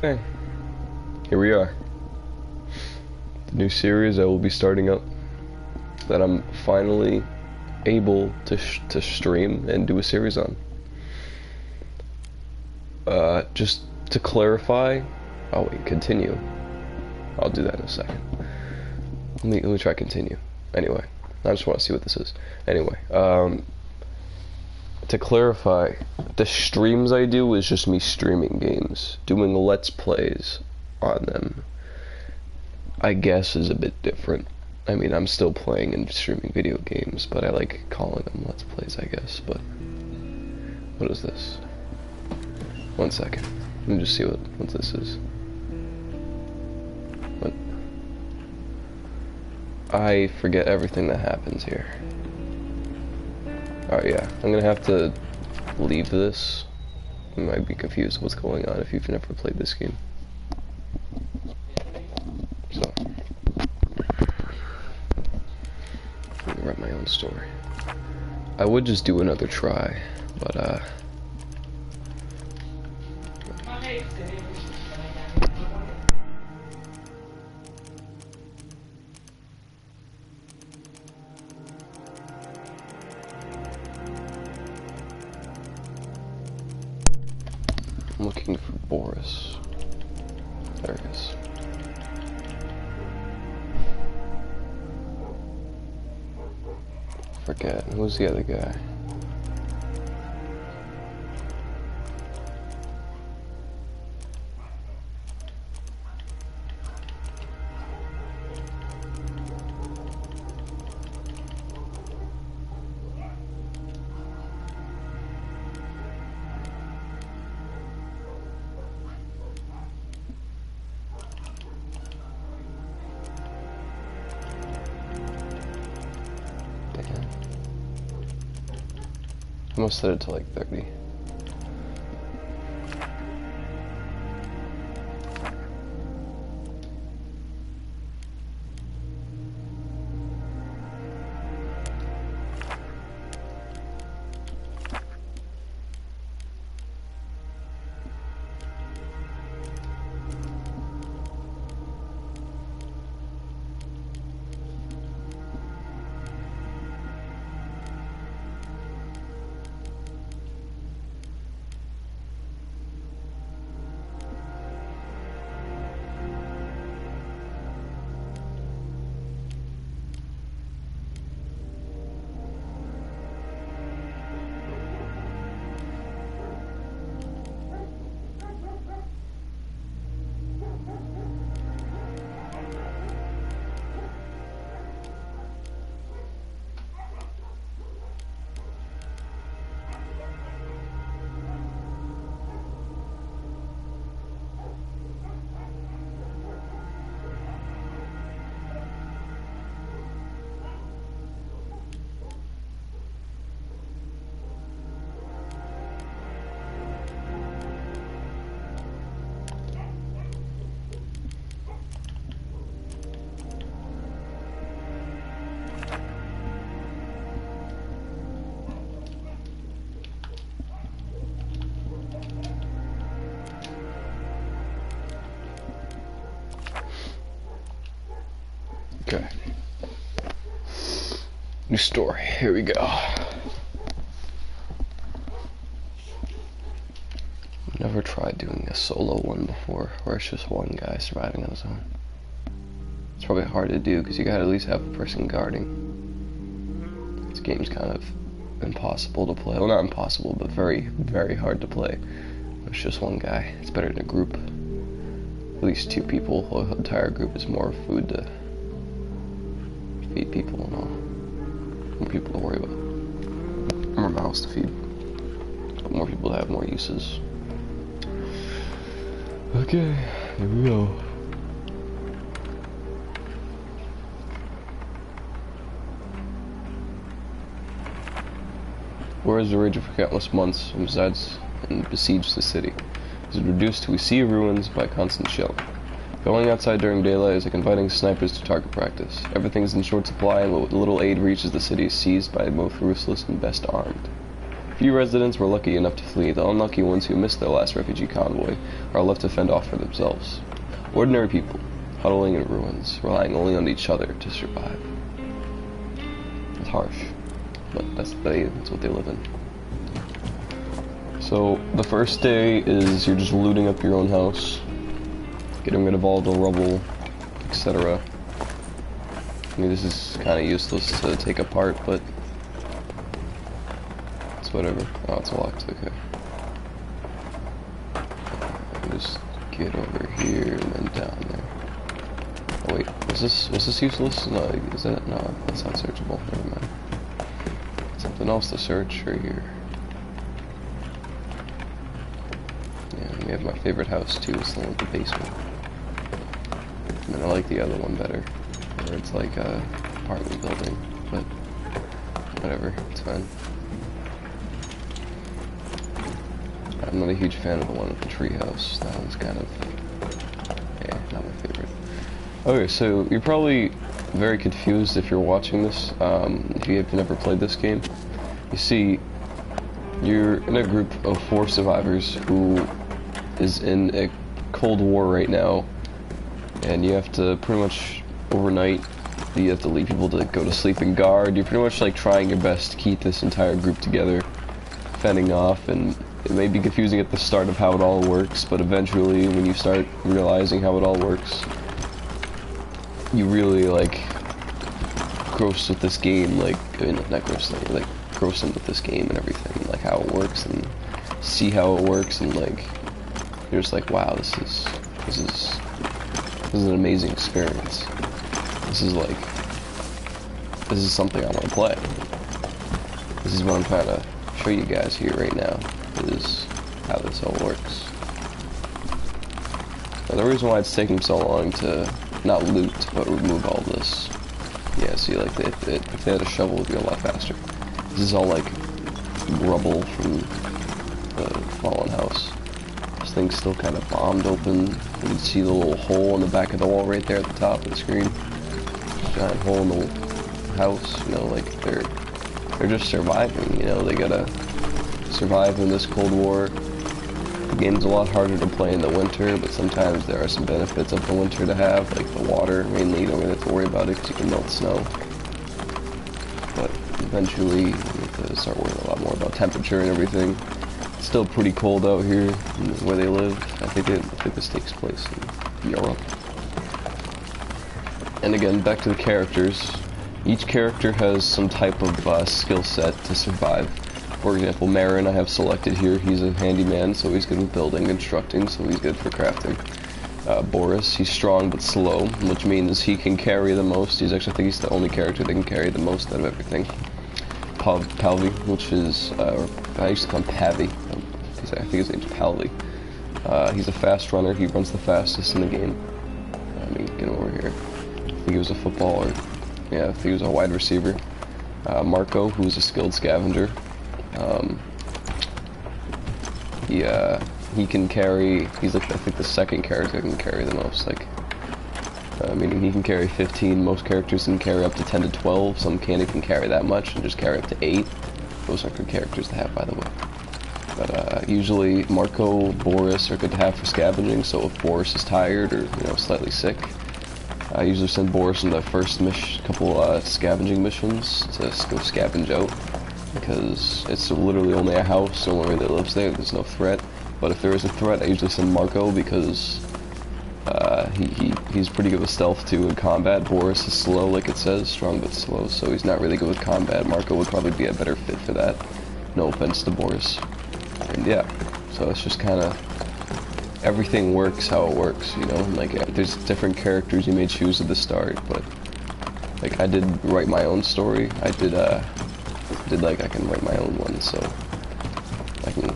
Okay, here we are. The new series I will be starting up that I'm finally able to stream and do a series on. Just to clarify, oh wait, continue. I'll do that in a second. Let me try continue. Anyway, I just want to see what this is. Anyway, to clarify, the streams I do is just me streaming games. Doing let's plays on them, I guess, is a bit different. I mean, I'm still playing and streaming video games, but I like calling them let's plays, I guess. But what is this? 1 second. Let me just see what this is. What? I forget everything that happens here. Alright, yeah. I'm gonna have to leave this. You might be confused what's going on if you've never played this game. So, I'm gonna write my own story. I would just do another try, but I'm looking for Boris. There he is. Forget. Who's the other guy? I must set it to like 30. Okay. New story. Here we go. Never tried doing a solo one before, where it's just one guy surviving on his own. It's probably hard to do because you gotta at least have a person guarding. This game's kind of impossible to play. Well, not impossible, but very, very hard to play. It's just one guy. It's better than a group. At least 2 people. Well, the entire group is more food to feed people and all. More people to worry about. More mouths to feed. But more people to have more uses. Okay, here we go. Whereas the rage for countless months resides and besieged the city. It is reduced to a sea of ruins by constant shelling. Going outside during daylight is like inviting snipers to target practice. Everything is in short supply, and what little aid reaches the city is seized by the most ruthless and best armed. Few residents were lucky enough to flee. The unlucky ones who missed their last refugee convoy are left to fend off for themselves. Ordinary people, huddling in ruins, relying only on each other to survive. It's harsh, but that's what they live in. So, the first day is you're just looting up your own house, getting rid of all the rubble, etc. I mean, this is kind of useless to take apart, but it's whatever. Oh, it's locked, okay. Just get over here and then down there. Oh wait, was this useless? No, is that? No, that's not searchable. Never mind. Something else to search right here. Yeah, we have my favorite house too. It's the one with the basement. I mean, I like the other one better, where it's like a apartment building, but whatever, it's fine. I'm not a huge fan of the one with the treehouse. That one's kind of, yeah, not my favorite. Okay, so you're probably very confused if you're watching this, if you have never played this game. You see, you're in a group of 4 survivors who is in a Cold War right now, and you have to pretty much overnight, you have to leave people to go to sleep and guard. You're pretty much like trying your best to keep this entire group together, fending off, and it may be confusing at the start of how it all works, but eventually when you start realizing how it all works, you really like gross with this game, like, I mean, not gross, like gross in with this game and everything, like how it works and see how it works, and like you're just like, wow, this is an amazing experience. This is something I want to play. This is what I'm trying to show you guys here right now, is how this all works. Now, the reason why it's taking so long to not loot, but remove all this, yeah, see, like, if they had a shovel, it would be a lot faster. This is all, like, rubble from the fallen house. This thing's still kind of bombed open. You can see the little hole in the back of the wall right there at the top of the screen. Giant hole in the house, you know, like, they're just surviving, you know, they gotta survive in this Cold War. The game's a lot harder to play in the winter, but sometimes there are some benefits of the winter to have, like the water. Mainly, you don't really have to worry about it because you can melt snow. But eventually, you have to start worrying a lot more about temperature and everything. It's still pretty cold out here where they live. I think this takes place in Europe. And again, back to the characters. Each character has some type of skill set to survive. For example, Marin I have selected here. He's a handyman, so he's good with building, constructing, so he's good for crafting. Boris, he's strong but slow, which means he can carry the most. I think he's the only character that can carry the most out of everything. Palvi, which is, I used to call him Pavi. I think his name's Palvi. He's a fast runner. He runs the fastest in the game. Let me get him over here. I think he was a footballer. Yeah, I think he was a wide receiver. Marco, who's a skilled scavenger. He can carry, he's like, I think the second character can carry the most, like, meaning he can carry 15, most characters can carry up to 10 to 12, some can't even carry that much and just carry up to 8. Those are good characters to have, by the way. But, usually Marco, Boris are good to have for scavenging, so if Boris is tired or, you know, slightly sick, I usually send Boris in the first couple scavenging missions to go scavenge out, because it's literally only a house, no one really lives there, there's no threat. But if there is a threat, I usually send Marco, because he's pretty good with stealth too in combat. Boris is slow, like it says, strong but slow, so he's not really good with combat. Marco would probably be a better fit for that. No offense to Boris. And yeah, so it's just kind of, everything works how it works, you know? Like, there's different characters you may choose at the start, but like, I did write my own story. I can write my own one, so I can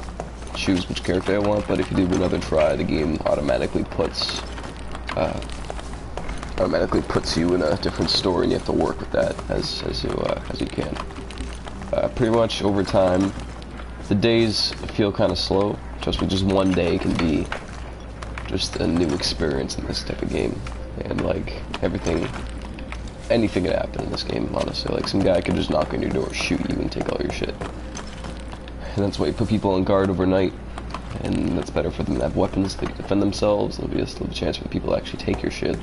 choose which character I want. But if you do another try, the game automatically puts you in a different story, and you have to work with that as you can. Pretty much over time, the days feel kind of slow. Trust me, just one day can be just a new experience in this type of game, and like anything could happen in this game, honestly. Like, some guy could just knock on your door, shoot you, and take all your shit. and that's why you put people on guard overnight, and that's better for them to have weapons to defend themselves. There'll be a chance for people to actually take your shit.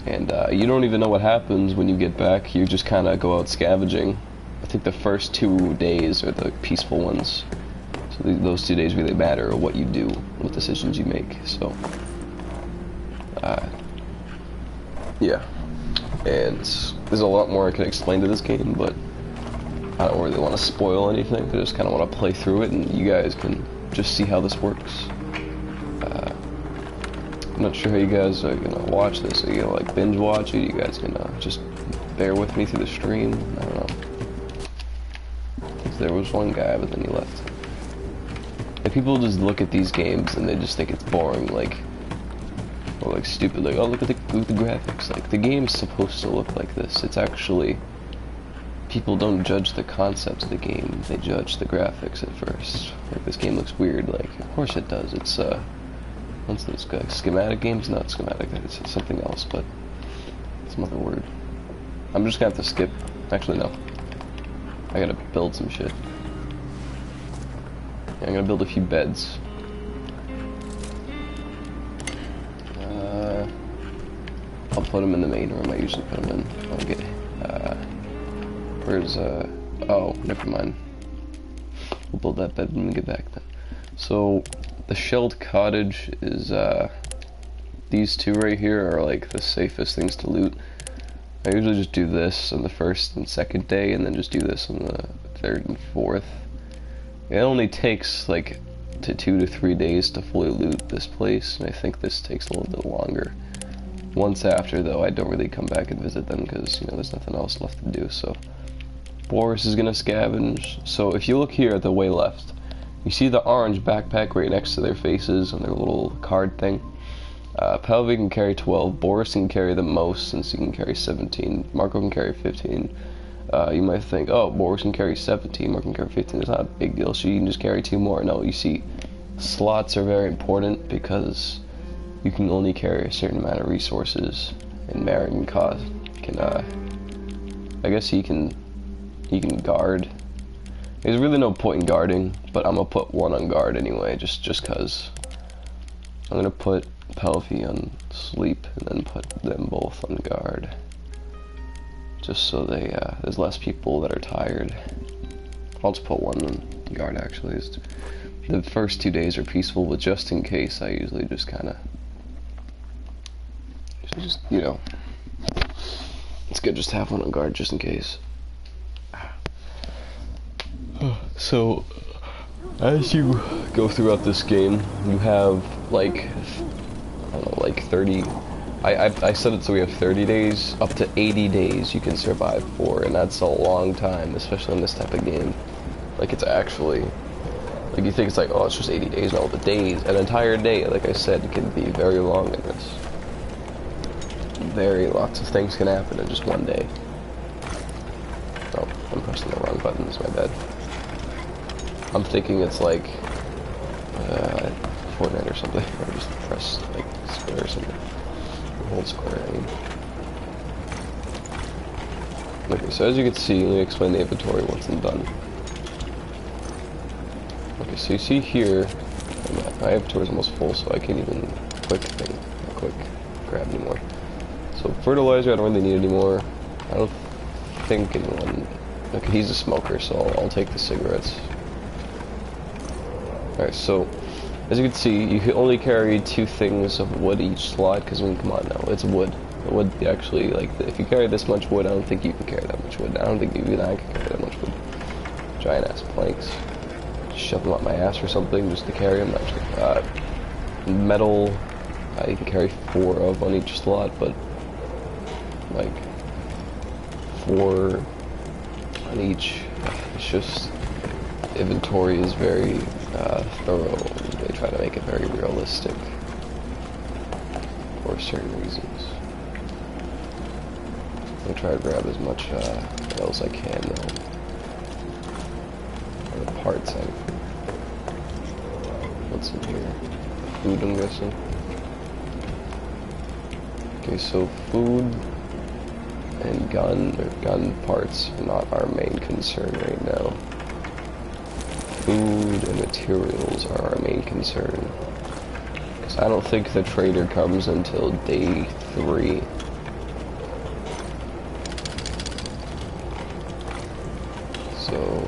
And you don't even know what happens when you get back. You just kind of go out scavenging. I think the first 2 days are the peaceful ones. So those 2 days really matter, what you do, what decisions you make. So, yeah. And there's a lot more I can explain to this game, but I don't really want to spoil anything. I just kind of want to play through it, and you guys can just see how this works. I'm not sure how you guys are gonna watch this. Are you gonna like binge watch it? Are you guys gonna just bear with me through the stream? I don't know. There was one guy, but then he left. Like, people just look at these games and they just think it's boring, like, or like stupid, like, oh, look at the graphics. Like, the game's supposed to look like this. It's actually, people don't judge the concepts of the game, they judge the graphics at first. Like, this game looks weird, like, of course it does. It's once those like, schematic games, not schematic, it's something else, but some other word. I'm just gonna have to skip. Actually, no. I gotta build some shit. Yeah, I'm gonna build a few beds. I'll put them in the main room. I usually put them in. I'll get. Where's oh, never mind. We'll build that bed when we get back then. So the shelled cottage is these two right here are like the safest things to loot. I usually just do this on the first and second day, and then just do this on the third and fourth. It only takes like 2 to 3 days to fully loot this place, and I think this takes a little bit longer. Once after, though, I don't really come back and visit them because, you know, there's nothing else left to do. So Boris is gonna scavenge. So if you look here at the way left, you see the orange backpack right next to their faces and their little card thing. Pelvi can carry 12, Boris can carry the most since he can carry 17, Marco can carry 15. You might think, oh, Boris can carry 17, Marco can carry 15, it's not a big deal, so you can just carry 2 more. No, you see, slots are very important because you can only carry a certain amount of resources, and Marin can, I guess he can guard. There's really no point in guarding, but I'm gonna put 1 on guard anyway, just cause. I'm gonna put Pelvi on sleep and then put them both on guard, just so they there's less people that are tired. I'll just put 1 on guard actually. The first 2 days are peaceful, but just in case, I usually just kind of you know, it's good just to have 1 on guard just in case. So as you go throughout this game, you have like, I don't know, like 30, I set it so we have 30 days, up to 80 days you can survive for, and that's a long time, especially in this type of game. Like, it's actually, like, you think it's like, oh, it's just 80 days, no, the days, an entire day, like I said, can be very long in this. Lots of things can happen in just 1 day. Oh, I'm pressing the wrong button, it's my bad. I'm thinking it's like, Fortnite or something, or just press, like, square or something. Hold square, I mean. Okay, so as you can see, let me explain the inventory once I'm done. Okay, so you see here, my inventory is almost full, so I can't even quick grab anymore. So fertilizer, I don't really need anymore. I don't think anyone, okay, he's a smoker, so I'll take the cigarettes. Alright, so as you can see, you can only carry 2 things of wood each slot, because I mean, come on now, it's wood. The wood actually, like, if you carry this much wood, I don't think you can carry that much wood. I don't think even I can carry that much wood. Giant ass planks. Just shove them up my ass or something just to carry them. Actually, metal, you can carry 4 of on each slot, but like 4 on each. It's just, inventory is very thorough. They try to make it very realistic for certain reasons. I'm gonna try to grab as much metal as I can though. Or the parts what's in here? Food, I'm guessing. Okay, so food and gun parts are not our main concern right now. food and materials are our main concern. Because I don't think the trader comes until day 3. So,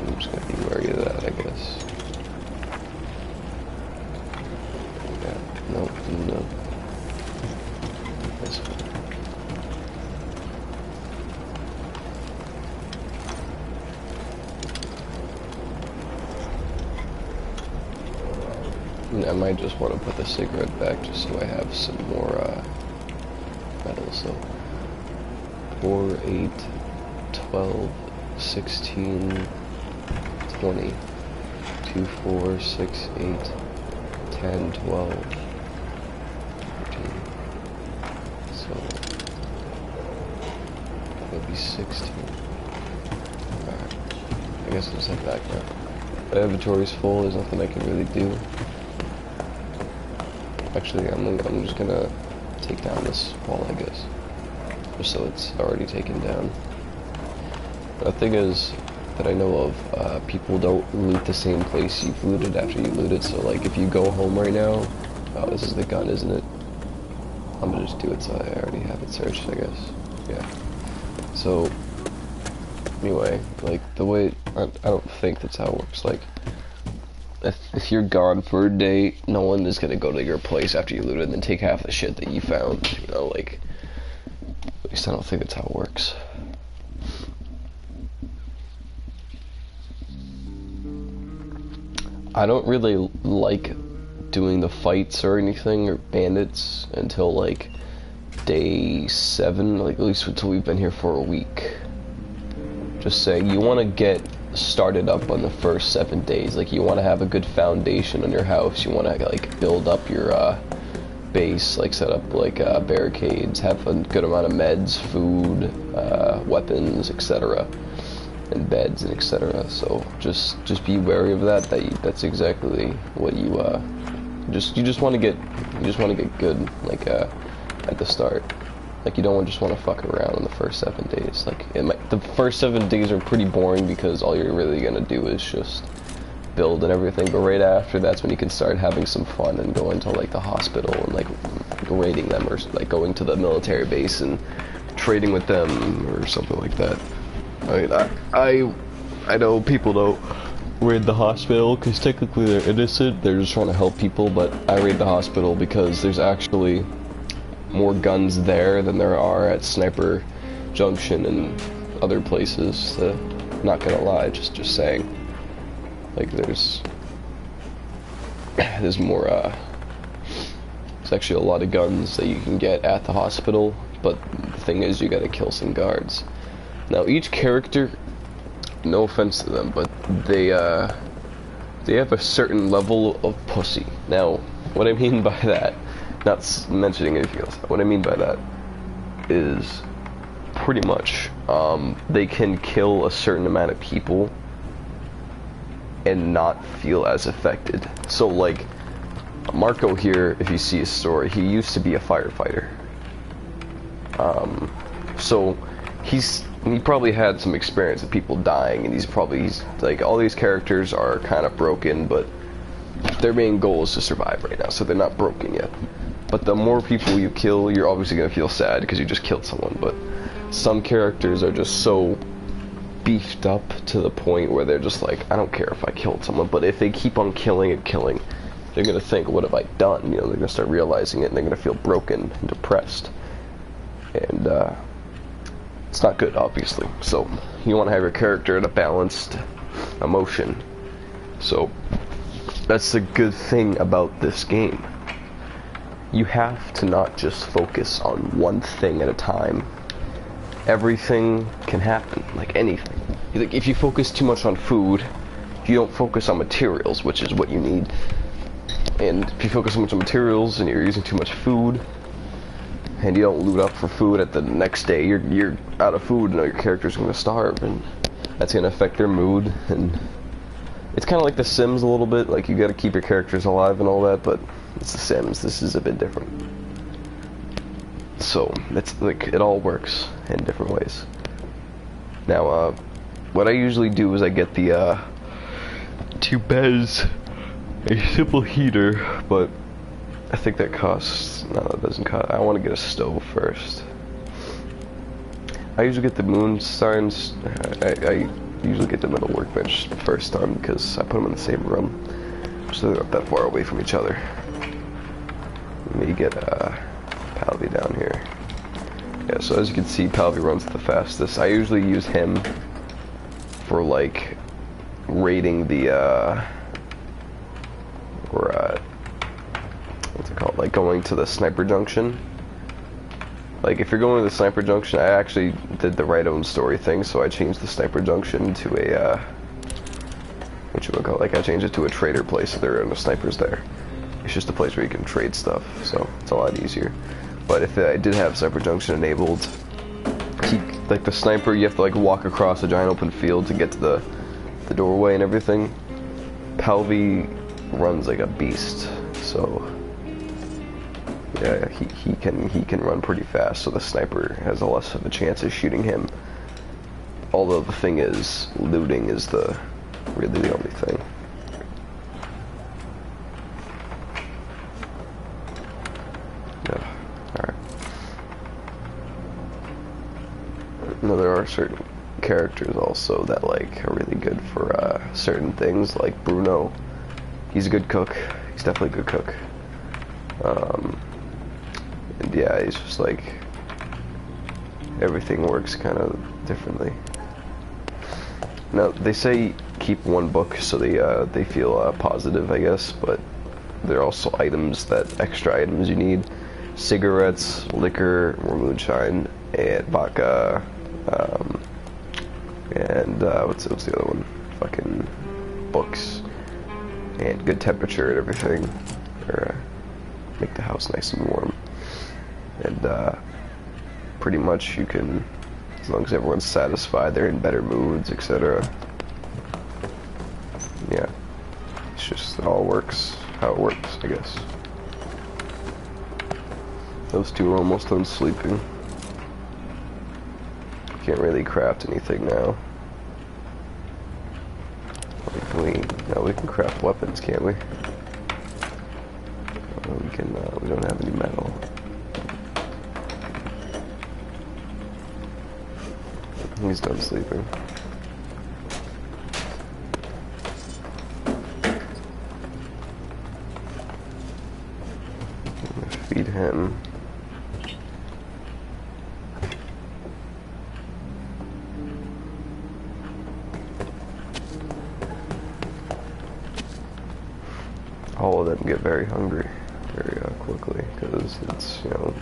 I'm just gonna be wary of that, I guess. Yeah, no. This one. I might just want to put the cigarette back just so I have some more metal. So 4, 8, 12, 16, 20, 2, 4, 6, 8, 10, 12, 13. So that'll be 16. Alright. I guess I'll just head back now. My inventory's full, there's nothing I can really do. Actually, I'm just gonna take down this wall, I guess. Just so it's already taken down. The thing is that I know of, people don't loot the same place you've looted after you loot it. So like, if you go home right now, oh, this is the gun, isn't it? I'm gonna just do it so I already have it searched, I guess. Yeah. So, anyway, like, the way, I don't think that's how it works. Like, if you're gone for a day, no one is gonna go to your place after you loot it and then take half the shit that you found, you know, like, at least I don't think that's how it works. I don't really like doing the fights or anything, or bandits, until like day 7, like at least until we've been here for a week. Just saying, you want to get started up on the first 7 days. Like, you want to have a good foundation on your house. You want to like build up your base, like set up like barricades, have a good amount of meds, food, weapons, etc., and beds and etc. So just be wary of that. That's exactly what you just want to get good, like at the start. Like, you don't just want to fuck around in the first 7 days. Like, the first 7 days are pretty boring because all you're really gonna do is just build and everything. But right after, that's when you can start having some fun and going to like the hospital and like raiding them, or like going to the military base and trading with them or something like that. I mean, I know people don't raid the hospital because technically they're innocent. They're just trying to help people. But I raid the hospital because there's actually more guns there than there are at Sniper Junction and other places. Not gonna lie, just saying. Like, there's more, there's actually a lot of guns that you can get at the hospital, but the thing is, you gotta kill some guards. Now, each character, no offense to them, but they have a certain level of pussy. Now, what I mean by that, not mentioning anything else, what I mean by that is pretty much, they can kill a certain amount of people and not feel as affected. So like, Marco here, if you see his story, he used to be a firefighter. So he probably had some experience with people dying, and he's like, all these characters are kind of broken, but their main goal is to survive right now, so they're not broken yet. But the more people you kill, you're obviously going to feel sad because you just killed someone, but some characters are just so beefed up to the point where they're just like, I don't care if I killed someone, but if they keep on killing and killing, they're going to think, what have I done? You know, they're going to start realizing it, and they're going to feel broken and depressed. And, it's not good, obviously. So, you want to have your character at a balanced emotion. So, that's the good thing about this game. You have to not just focus on one thing at a time. Everything can happen, like anything. Like, if you focus too much on food, you don't focus on materials, which is what you need. And if you focus so much on materials and you're using too much food, and you don't loot up for food at the next day, you're out of food, and your character's going to starve, and that's going to affect their mood. And it's kind of like The Sims a little bit. Like, you got to keep your characters alive and all that, but it's The Sims. This is a bit different. So it's like, it all works in different ways. Now, what I usually do is I get the 2 beds, a simple heater, but I think that costs, no, it doesn't cost. I want to get a stove first. I usually get the moon signs. I usually get them at a workbench first time because I put them in the same room, so they're not that far away from each other. Let me get Palvi down here. Yeah, so as you can see, Palvi runs the fastest. I usually use him for like raiding the what's it called? Like going to the sniper junction. Like, if you're going to the sniper junction, I actually did the right own story thing, so I changed the sniper junction to a, like, I changed it to a trader place, so there are no snipers there. It's just a place where you can trade stuff, so it's a lot easier. But if I did have sniper junction enabled, like, the sniper, you have to, like, walk across a giant open field to get to the doorway and everything. Palvi runs like a beast, so... yeah, he can run pretty fast, so the sniper has a less of a chance of shooting him. Although the thing is, looting is really the only thing. Yeah, alright. No, there are certain characters also that like are really good for certain things, like Bruno. He's a good cook. He's definitely a good cook. And yeah, it's just like everything works kind of differently. Now they say keep one book so they feel positive, I guess, but there are also extra items you need: cigarettes, liquor, or moonshine, and vodka, and what's the other one? Fucking books and good temperature and everything, or make the house nice and warm. And pretty much you can, as long as everyone's satisfied, they're in better moods, etc. Yeah, it's just, it all works how it works, I guess. Those two are almost done sleeping. Can't really craft anything now. We can craft weapons, can't we? We don't have any metal. He's done sleeping. I'm gonna feed him. All of them get very hungry very quickly because it's, you know,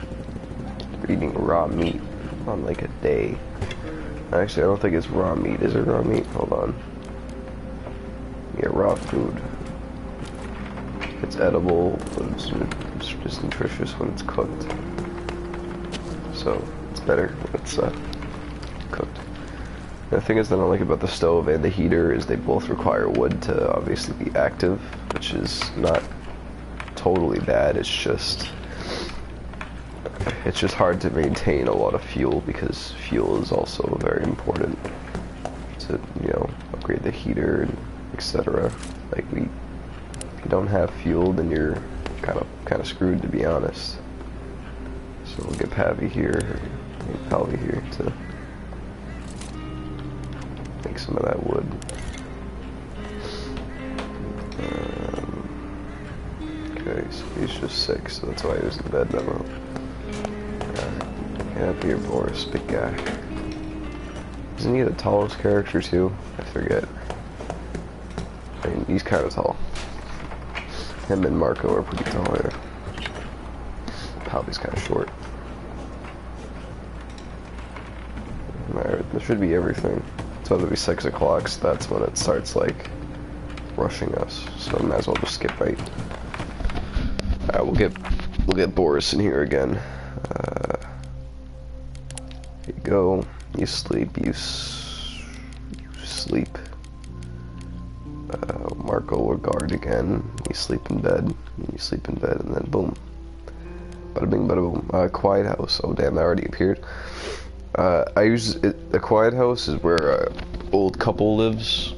eating raw meat on like a day. Actually, I don't think it's raw meat. Is it raw meat? Hold on. Yeah, raw food. It's edible, but it's just nutritious when it's cooked. So, it's better when it's cooked. The thing is that I like about the stove and the heater is they both require wood to obviously be active, which is not totally bad. It's just hard to maintain a lot of fuel because fuel is also very important to, you know, upgrade the heater and etc. Like if you don't have fuel, then you're kind of screwed, to be honest. So we'll get Palvi here to make some of that wood. Okay, so he's just 6, so that's why he was in bed now. Get up here, Boris, big guy. Isn't he the tallest character too? I forget. I mean, he's kind of tall. Him and Marco are pretty tall, yeah. Palvi's kind of short. Alright, there should be everything. It's about to be 6 o'clock, so that's when it starts, like, rushing us. So I might as well just skip right. Alright, we'll get Boris in here again. Here you go. You sleep. You sleep. Marco will guard again. You sleep in bed. You sleep in bed, and then boom. Bada bing, bada boom. Quiet house. Oh damn, that already appeared. I use it. The quiet house is where old couple lives.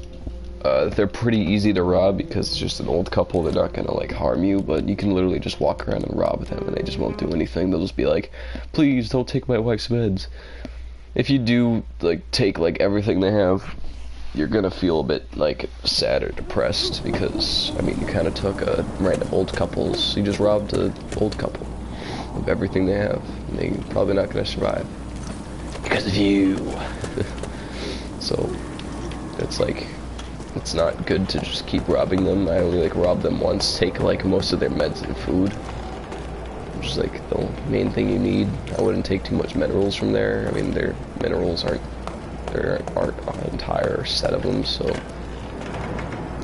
They're pretty easy to rob because it's just an old couple. They're not gonna like harm you, but you can literally just walk around and rob them and they just won't do anything. They'll just be like, please don't take my wife's meds. If you do like take like everything they have, you're gonna feel a bit like sad or depressed because I mean you kind of took a random old couple's. You just robbed an old couple of everything they have. And they're probably not gonna survive because of you. So it's like, it's not good to just keep robbing them. I only like robbed them once, take like most of their meds and food, which is like the main thing you need. I wouldn't take too much minerals from there. I mean, their minerals aren't an entire set of them, so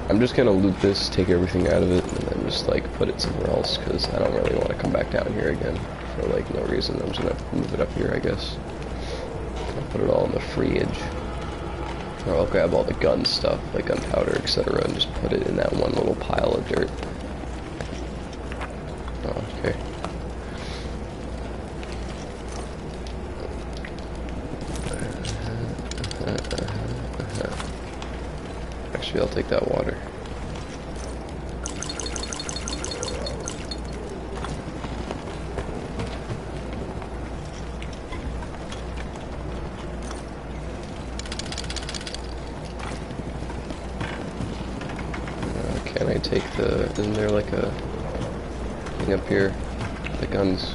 I'm just gonna loot this, take everything out of it, and then just like put it somewhere else because I don't really want to come back down here again for like no reason. I'm just gonna move it up here, I guess. I'll put it all in the fridge. Or I'll grab all the gun stuff, like gunpowder, etc., and just put it in that one little pile of dirt. Oh, okay. Actually, I'll take that water. Can I take the... Isn't there like a thing up here? The guns.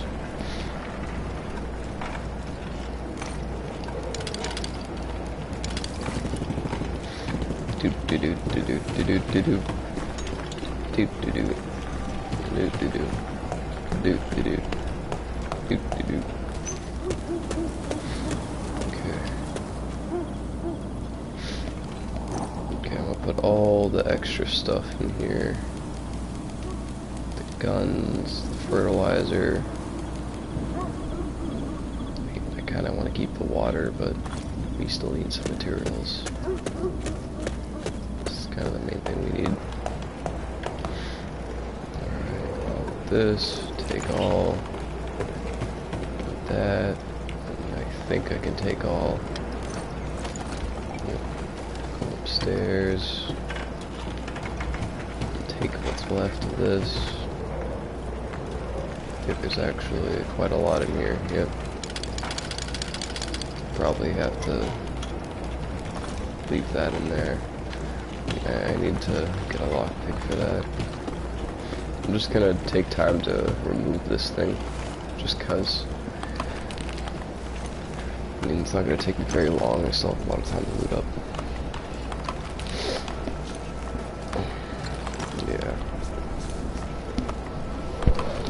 Do do do do do do do do do do do do do do do do do do do. Put all the extra stuff in here. The guns, the fertilizer. I kind of want to keep the water, but we still need some materials. This is kind of the main thing we need. Alright, this, take all. Put that. And I think I can take all. Upstairs. Take what's left of this. I think there's actually quite a lot in here. Yep. Probably have to leave that in there. Yeah, I need to get a lockpick for that. I'm just gonna take time to remove this thing, just cause. I mean, it's not gonna take me very long. I still have a lot of time to loot up.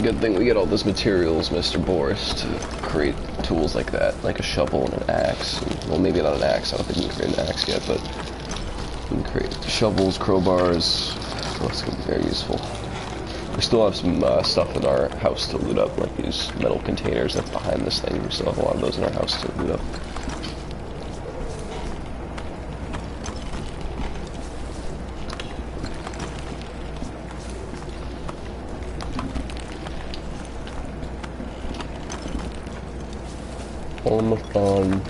Good thing we get all those materials, Mr. Boris, to create tools like that, like a shovel and an axe. And, well, maybe not an axe, I don't think we can create an axe yet, but we can create shovels, crowbars. Oh, it's going to be very useful. We still have some stuff in our house to loot up, like these metal containers that's behind this thing. We still have a lot of those in our house to loot up. On the phone.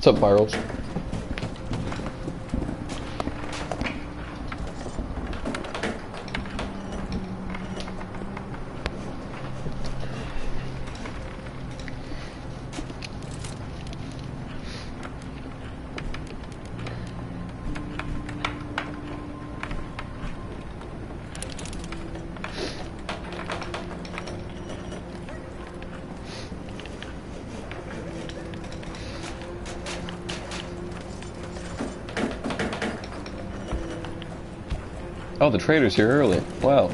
What's up, Virals? Oh, the trader's here early. Wow.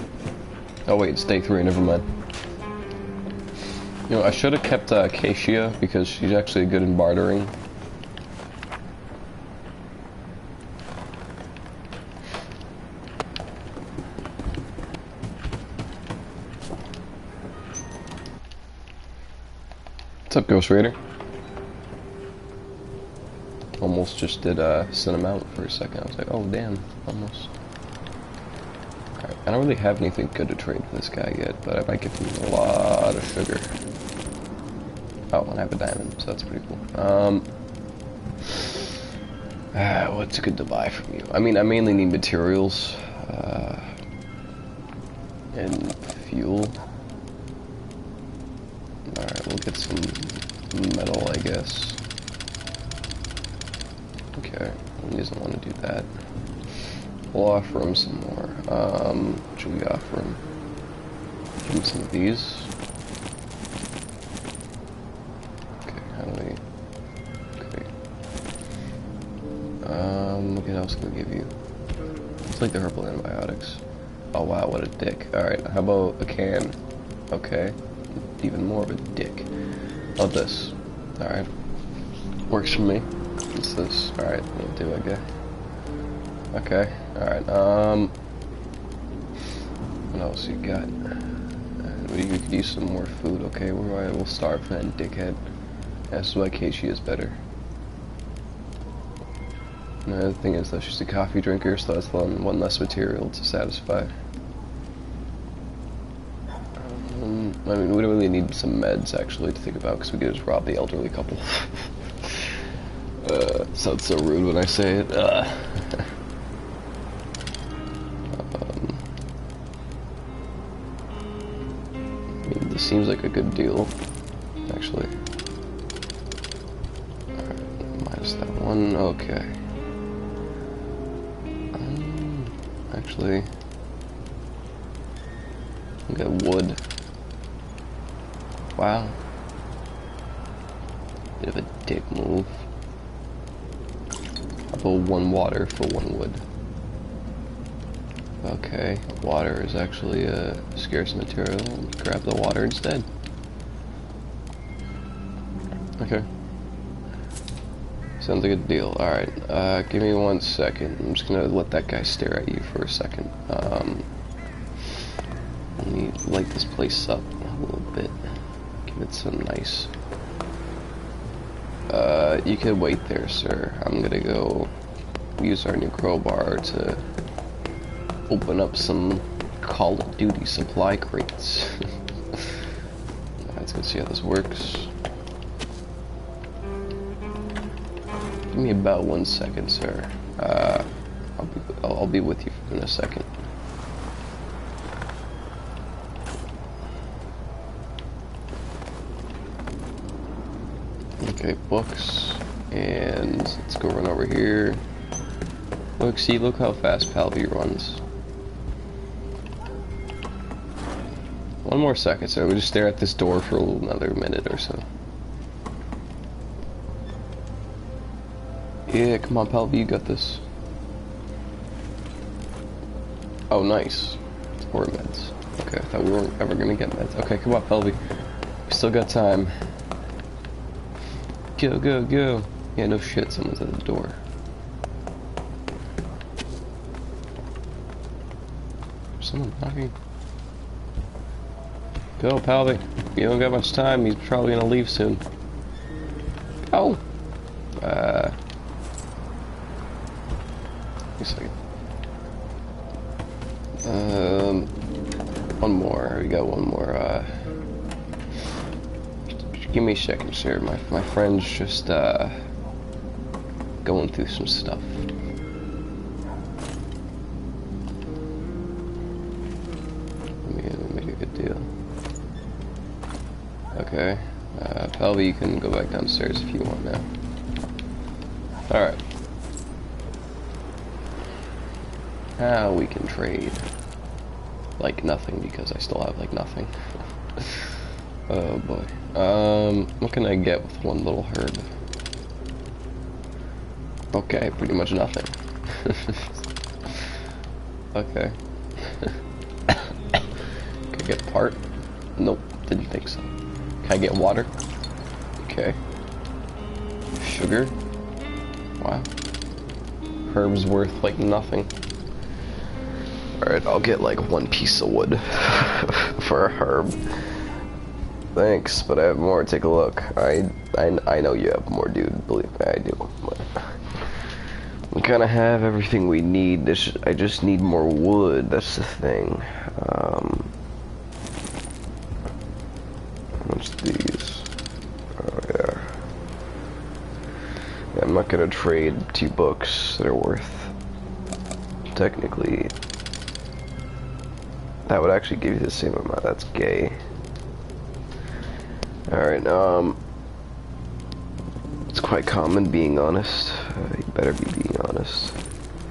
Oh wait, it's day 3, never mind. You know, I should have kept Keishia because she's actually good in bartering. What's up, Ghost Raider? Almost just did send him out for a second. I was like, oh damn, almost. Alright, I don't really have anything good to trade for this guy yet, but I might give him a lot of sugar. Oh, and I have a diamond, so that's pretty cool. What's good to buy from you? I mean, I mainly need materials, and fuel. Alright, we'll get some metal, I guess. Okay, he doesn't want to do that. We'll offer him some more. What should we offer him? Give him some of these. Okay, how do we... Okay. What else can we give you? It's like the herbal antibiotics. Oh wow, what a dick. Alright, how about a can? Okay. Even more of a dick. How about this? Alright. Works for me. What's this? Alright, we'll do it, okay. Okay, alright, what else you got? We could use some more food, okay, we'll start for that dickhead. That's why Keiichi is better. And the thing is though, she's a coffee drinker, so that's one less material to satisfy. I mean, we don't really need some meds actually to think about, because we could just rob the elderly couple. Sounds so rude when I say it. Seems like a good deal, actually. Alright, minus that one, okay. Actually, we got wood. Wow. Bit of a dick move. How about 1 water for 1 wood? Okay, water is actually a scarce material. Let's grab the water instead. Okay. Sounds like a deal. Alright, give me 1 second. I'm just gonna let that guy stare at you for a second. Let me light this place up a little bit. Give it some nice... you can wait there, sir. I'm gonna go use our new crowbar to open up some Call of Duty supply crates. Let's go see how this works. Give me about 1 second, sir. I'll be with you in a second. Okay, books, and let's go run over here. Look, see, look how fast Palvy runs. 1 more second, sir. We'll just stare at this door for another minute or so. Yeah, come on, Palvy, you got this. Oh, nice. It's 4 meds. Okay, I thought we weren't ever gonna get meds. Okay, come on, Palvy. We still got time. Go, go, go. Yeah, no shit, someone's at the door. Someone knocking. Go, Palvy. You don't got much time. He's probably gonna leave soon. Go. Wait a second. 1 more. We got 1 more. Give me a second, sir. My friend's just going through some stuff. Let me make a good deal. Okay. Probably you can go back downstairs if you want now. Alright. Now we can trade. Like nothing, because I still have like nothing. Oh boy. What can I get with one little herb? Okay, pretty much nothing. Okay. Can I get part? Nope, didn't think so. Can I get water? Okay. Sugar? Wow. Herb's worth like nothing. Alright, I'll get like one piece of wood for a herb. Thanks, but I have more. Take a look. I know you have more, dude. Believe me, I do. But we kind of have everything we need. I just need more wood. That's the thing. What's these? Oh yeah. I'm not gonna trade 2 books that are worth. Technically, that would actually give you the same amount. That's gay. Alright, it's quite common being honest. You better be being honest.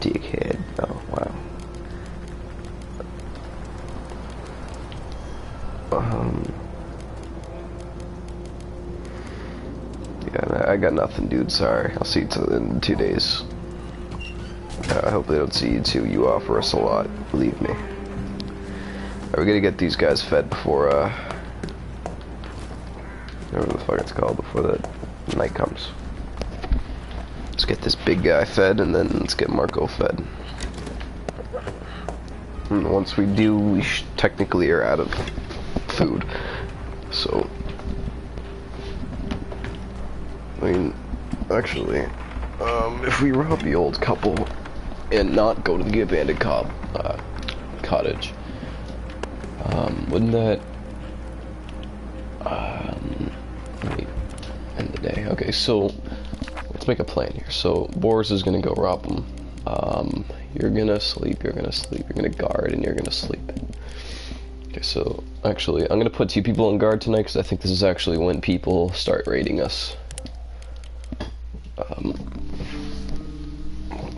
Dickhead. Oh, wow. Yeah, I got nothing, dude. Sorry. I'll see you in 2 days. I hope they don't see you too. You offer us a lot. Believe me. Are we gonna get these guys fed before, whatever the fuck it's called, before the night comes? Let's get this big guy fed, and then let's get Marco fed. And once we do, we technically are out of food. So, I mean, actually, if we rob the old couple and not go to the abandoned cottage, wouldn't that let me end the day. Okay, so let's make a plan here. So Boris is gonna go rob him. You're gonna sleep, you're gonna guard, and you're gonna sleep. Okay, so actually I'm gonna put 2 people on guard tonight because I think this is actually when people start raiding us.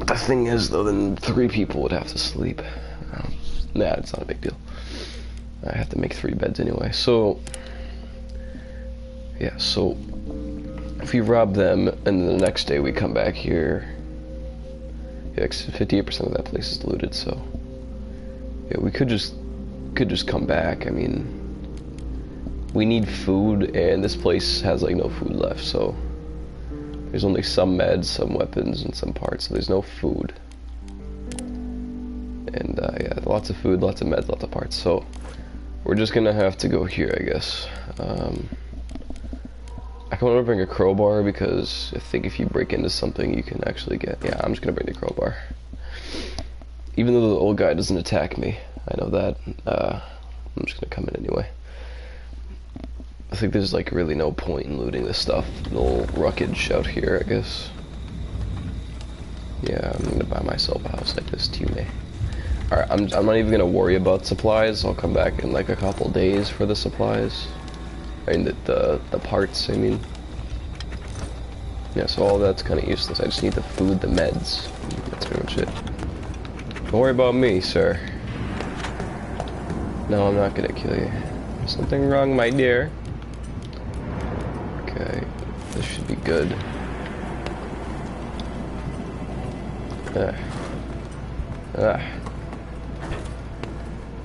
The thing is though, then 3 people would have to sleep. Nah, it's not a big deal. I have to make 3 beds anyway. So yeah, so if we rob them and the next day we come back here, yeah, 58% of that place is looted, so yeah, we could just come back. I mean, we need food and this place has like no food left, so there's only some meds, some weapons, and some parts, so there's no food. And yeah, lots of food, lots of meds, lots of parts, so we're just gonna have to go here, I guess. I can want to bring a crowbar because I think if you break into something you can actually get... Yeah, I'm just gonna bring the crowbar. Even though the old guy doesn't attack me, I know that. I'm just gonna come in anyway. I think there's like really no point in looting this stuff. No wreckage out here, I guess. Yeah, I'm gonna buy myself a house like this too, man. Alright, I'm not even gonna worry about supplies. I'll come back in like a couple days for the supplies. I mean, the parts, I mean. Yeah, so all that's kind of useless. I just need the food, the meds. That's pretty much it. Don't worry about me, sir. No, I'm not gonna kill you. There's something wrong, my dear. Okay, this should be good.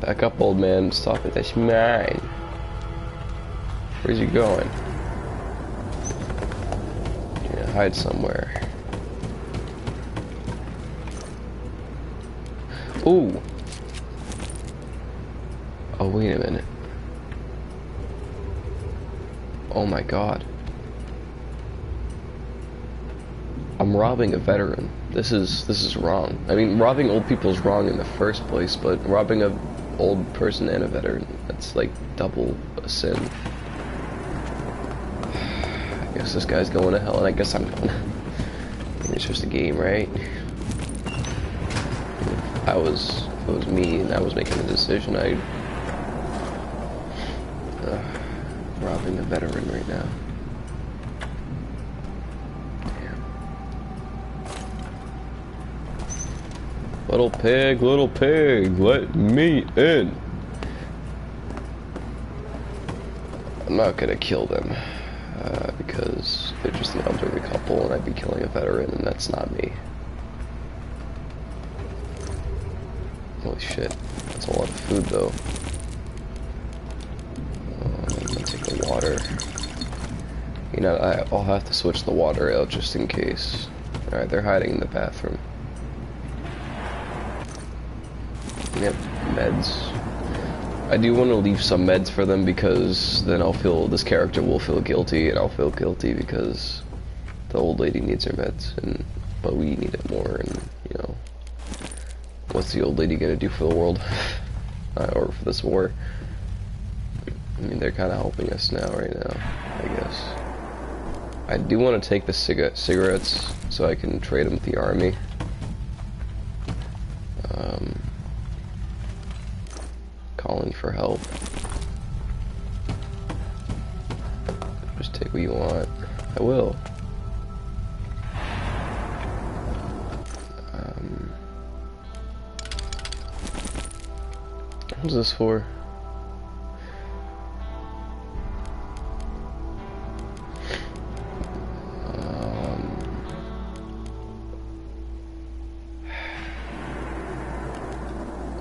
Back up, old man. Stop it. That's mine. Where's he going? Yeah, hide somewhere. Ooh. Oh, wait a minute. Oh my god. I'm robbing a veteran. This is wrong. I mean, robbing old people is wrong in the first place, but robbing a old person and a veteran, that's like double a sin. I guess this guy's going to hell, and I guess I'm going. Give me it's just a game, right? If it was me and I was making the decision, I'd robbing a veteran right now. Damn. Little pig, let me in. I'm not gonna kill them, because they're just an elderly couple and I'd be killing a veteran and that's not me. Holy shit, that's a lot of food though. I'm gonna take the water. You know, I'll have to switch the water out just in case. Alright, they're hiding in the bathroom. Yep, meds. I do want to leave some meds for them because then this character will feel guilty and I'll feel guilty because the old lady needs her meds but we need it more and, you know, what's the old lady gonna do for the world? Or for this war? I mean, they're kind of helping us now, right now, I guess. I do want to take the cigarettes so I can trade them with the army. Calling for help. Just take what you want. I will. What's this for?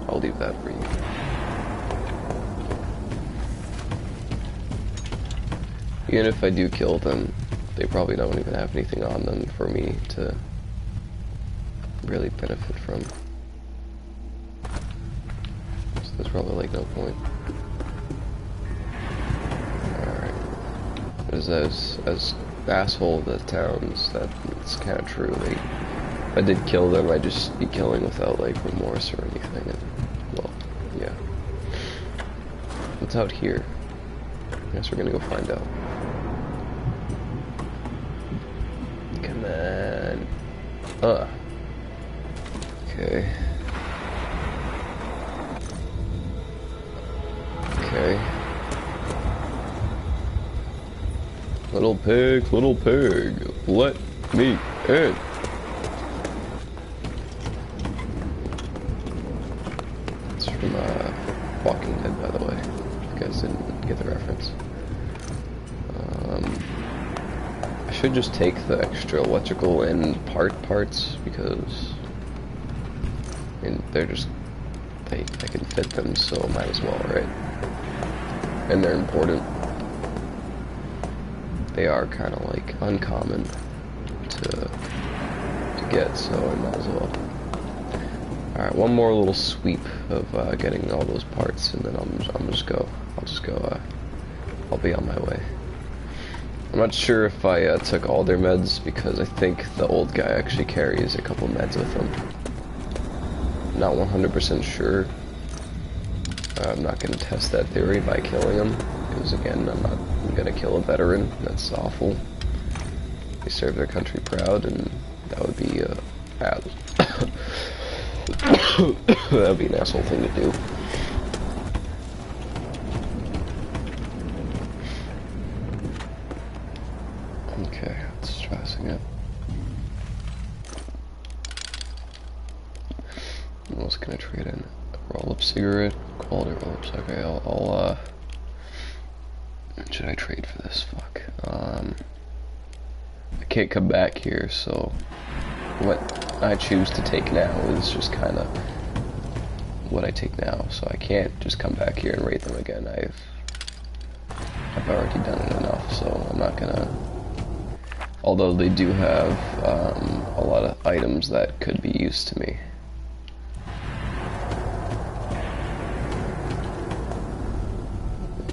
I'll leave that for you. Even if I do kill them, they probably don't even have anything on them for me to really benefit from. So there's probably like no point. Alright. As asshole the towns, that's kind of true. If I did kill them, I'd just be killing without like remorse or anything. And, well, yeah. What's out here? I guess we're gonna go find out. Come on. Okay. Okay. Little pig, let me in. It's from Walking Dead, by the way. If you guys didn't get the reference. I should just take the extra electrical and parts because I mean they're just I can fit them, so might as well, right? And they're important. They are kind of like uncommon to get, so I might as well. Alright, one more little sweep of getting all those parts, and then I'll just go. I'll be on my way. I'm not sure if I took all their meds because I think the old guy actually carries a couple meds with him. Not 100% sure. I'm not going to test that theory by killing him because again, I'm going to kill a veteran. That's awful. They serve their country proud, and that would be that would be an asshole thing to do. Okay, let's try this again. What else can I trade in? A roll-up cigarette, quality roll-ups. Okay, I'll should I trade for this? Fuck. I can't come back here, so what I choose to take now is just kind of what I take now. So I can't just come back here and rate them again. I've already done it enough, so I'm not gonna. Although they do have a lot of items that could be used to me.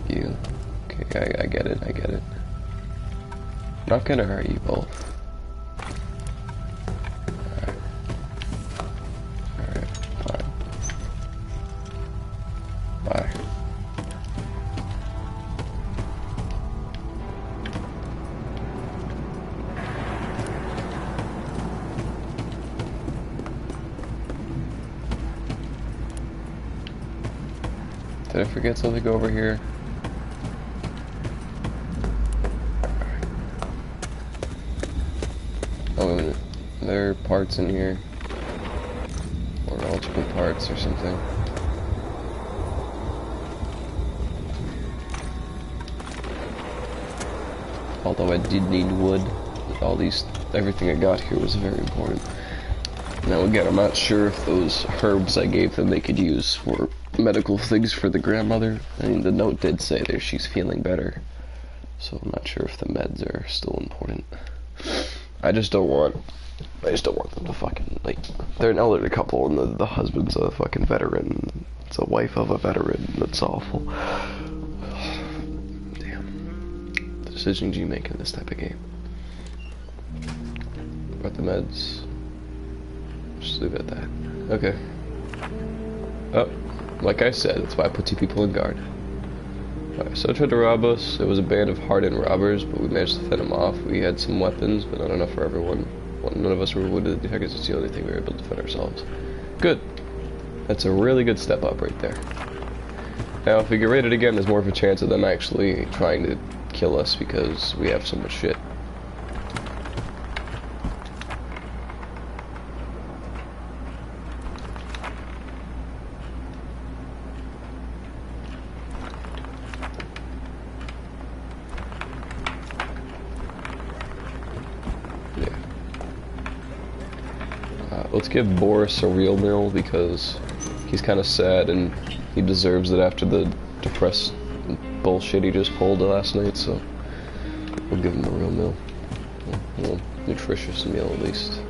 You. Okay, I get it. I'm not gonna hurt you both. Alright, fine. Bye. Did I forget something over here? Oh, wait a minute. There are parts in here. Or electrical parts or something. Although I did need wood. Everything I got here was very important. Now again, I'm not sure if those herbs I gave them they could use for medical things for the grandmother. I mean, the note did say that she's feeling better. So I'm not sure if the meds are still important. I just don't want them to fucking, like, they're an elderly couple and the husband's a fucking veteran. It's a wife of a veteran. That's awful. Damn. The decisions you make in this type of game. About the meds. Just leave it at that. Okay. Oh, like I said, that's why I put 2 people in guard. Alright, so I tried to rob us. It was a band of hardened robbers, but we managed to fend them off. We had some weapons, but not enough for everyone. None of us were wounded. I guess it's the only thing we were able to defend ourselves. Good. That's a really good step up right there. Now, if we get raided again, there's more of a chance of them actually trying to kill us because we have so much shit. Let's give Boris a real meal because he's kind of sad and he deserves it after the depressed bullshit he just pulled last night, so we'll give him a real meal. A little nutritious meal at least.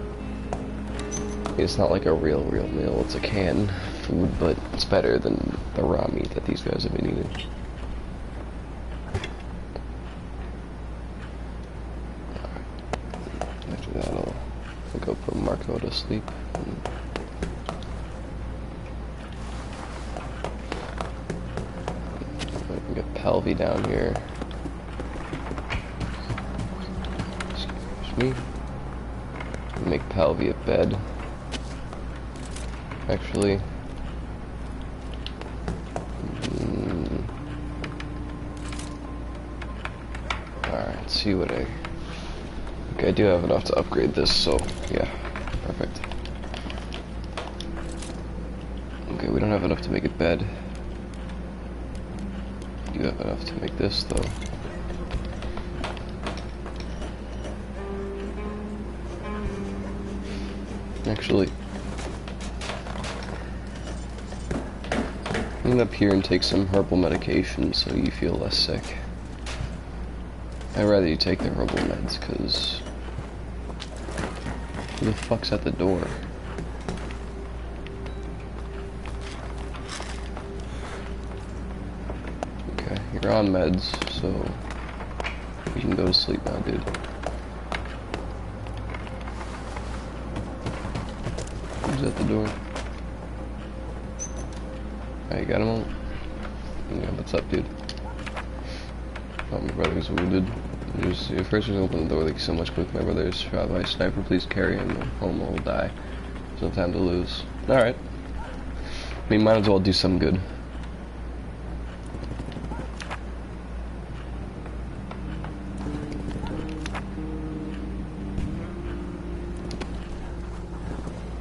It's not like a real meal, it's a canned food, but it's better than the raw meat that these guys have been eating. After that I'll go put Marco to sleep. I can get Pelvy down here. Excuse me. Make Pelvy a bed. Actually. Alright, let's see what I... Okay, I do have enough to upgrade this, so yeah, perfect. Okay, we don't have enough to make a bed. We do have enough to make this, though. Actually, end up here and take some herbal medication so you feel less sick. I'd rather you take the herbal meds, because who the fuck's at the door? Okay, you're on meds, so you can go to sleep now, dude. Who's at the door? Alright, you got him all? Yeah, what's up, dude? Oh, my brother's wounded. Your first was open the door. Thank you so much. Quick, my brother is shot by a sniper. Please carry him home or he'll die. There's no time to lose. Alright. I mean, might as well do some good.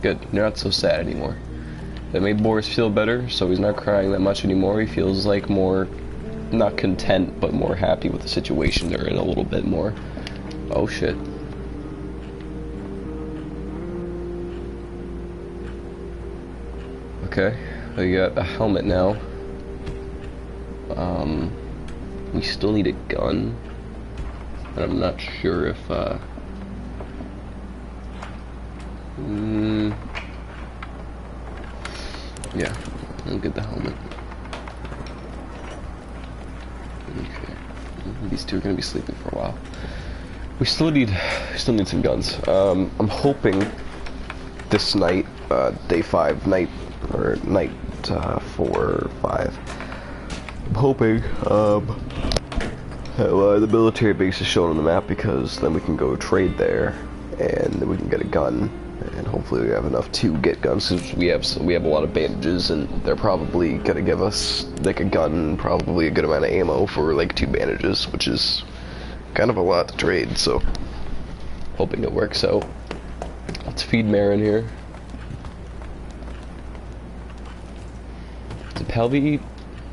Good. You're not so sad anymore. That made Boris feel better, so he's not crying that much anymore. He feels like more, not content, but more happy with the situation they're in a little bit more. Oh shit. Okay, we got a helmet now. We still need a gun. And I'm not sure if, yeah, I'll get the helmet. Okay, these two are gonna be sleeping for a while. We still need some guns. I'm hoping this night, day 5, night 4 or 5. I'm hoping the military base is shown on the map, because then we can go trade there and then we can get a gun and hopefully we have enough to get guns, because we have a lot of bandages, and they're probably gonna give us like a gun, probably a good amount of ammo for like 2 bandages, which is kind of a lot to trade. So hoping it works out. Let's feed Marin here. Did Palvi eat?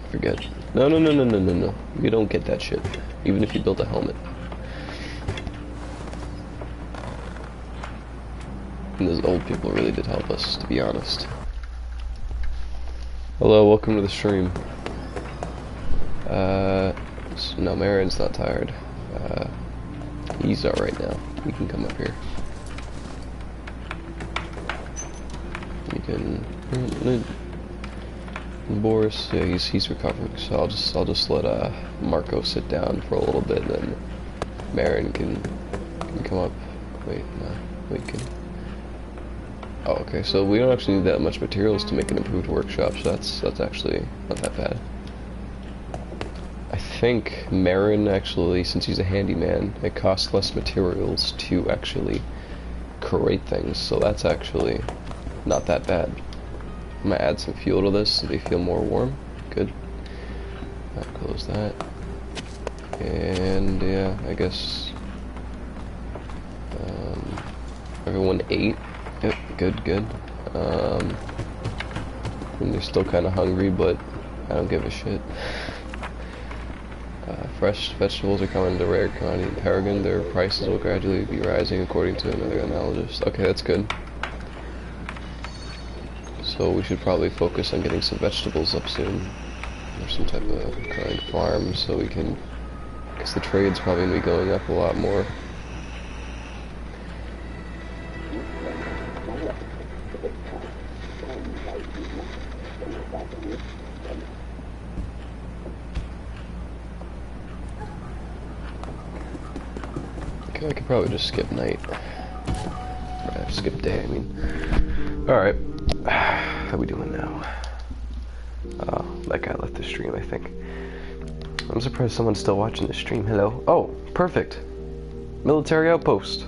I forget. No. You don't get that shit, even if you built a helmet. And those old people really did help us, to be honest. Hello, welcome to the stream. No, Marin's not tired. He's alright now. He can come up here. You can... Boris, yeah, he's recovering, so I'll just let Marco sit down for a little bit, and then Marin can come up. Wait, no, wait, can... Oh, okay, so we don't actually need that much materials to make an improved workshop, so that's actually not that bad. I think Marin actually, since he's a handyman, it costs less materials to actually create things, so that's actually not that bad. I'm gonna add some fuel to this so they feel more warm. Good. I'll close that. And yeah, I guess everyone ate. Yep, good. And they're still kind of hungry, but I don't give a shit. Fresh vegetables are coming to rare commodity in Paragon. Their prices will gradually be rising according to another analyst. Okay, that's good. So we should probably focus on getting some vegetables up soon. Or some type of growing farm so we can... Because the trade's probably going to be going up a lot more. Okay, I could probably just skip night. Skip day, I mean. Alright. How we doing now? That guy left the stream, I think. I'm surprised someone's still watching the stream. Hello. Oh, perfect. Military outpost.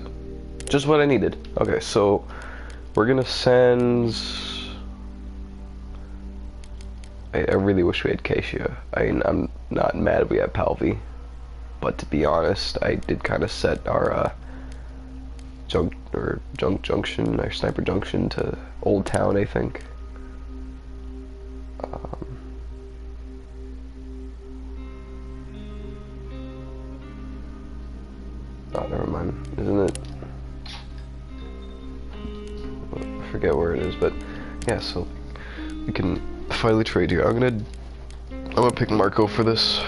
Just what I needed. Okay, so we're gonna send... I really wish we had Keisha. I'm not mad we have Palvi. But to be honest, I did kind of set our junction, our sniper junction to Old Town, I think. Oh, never mind. Isn't it? I forget where it is, but yeah. So we can finally trade here. I'm gonna pick Marco for this.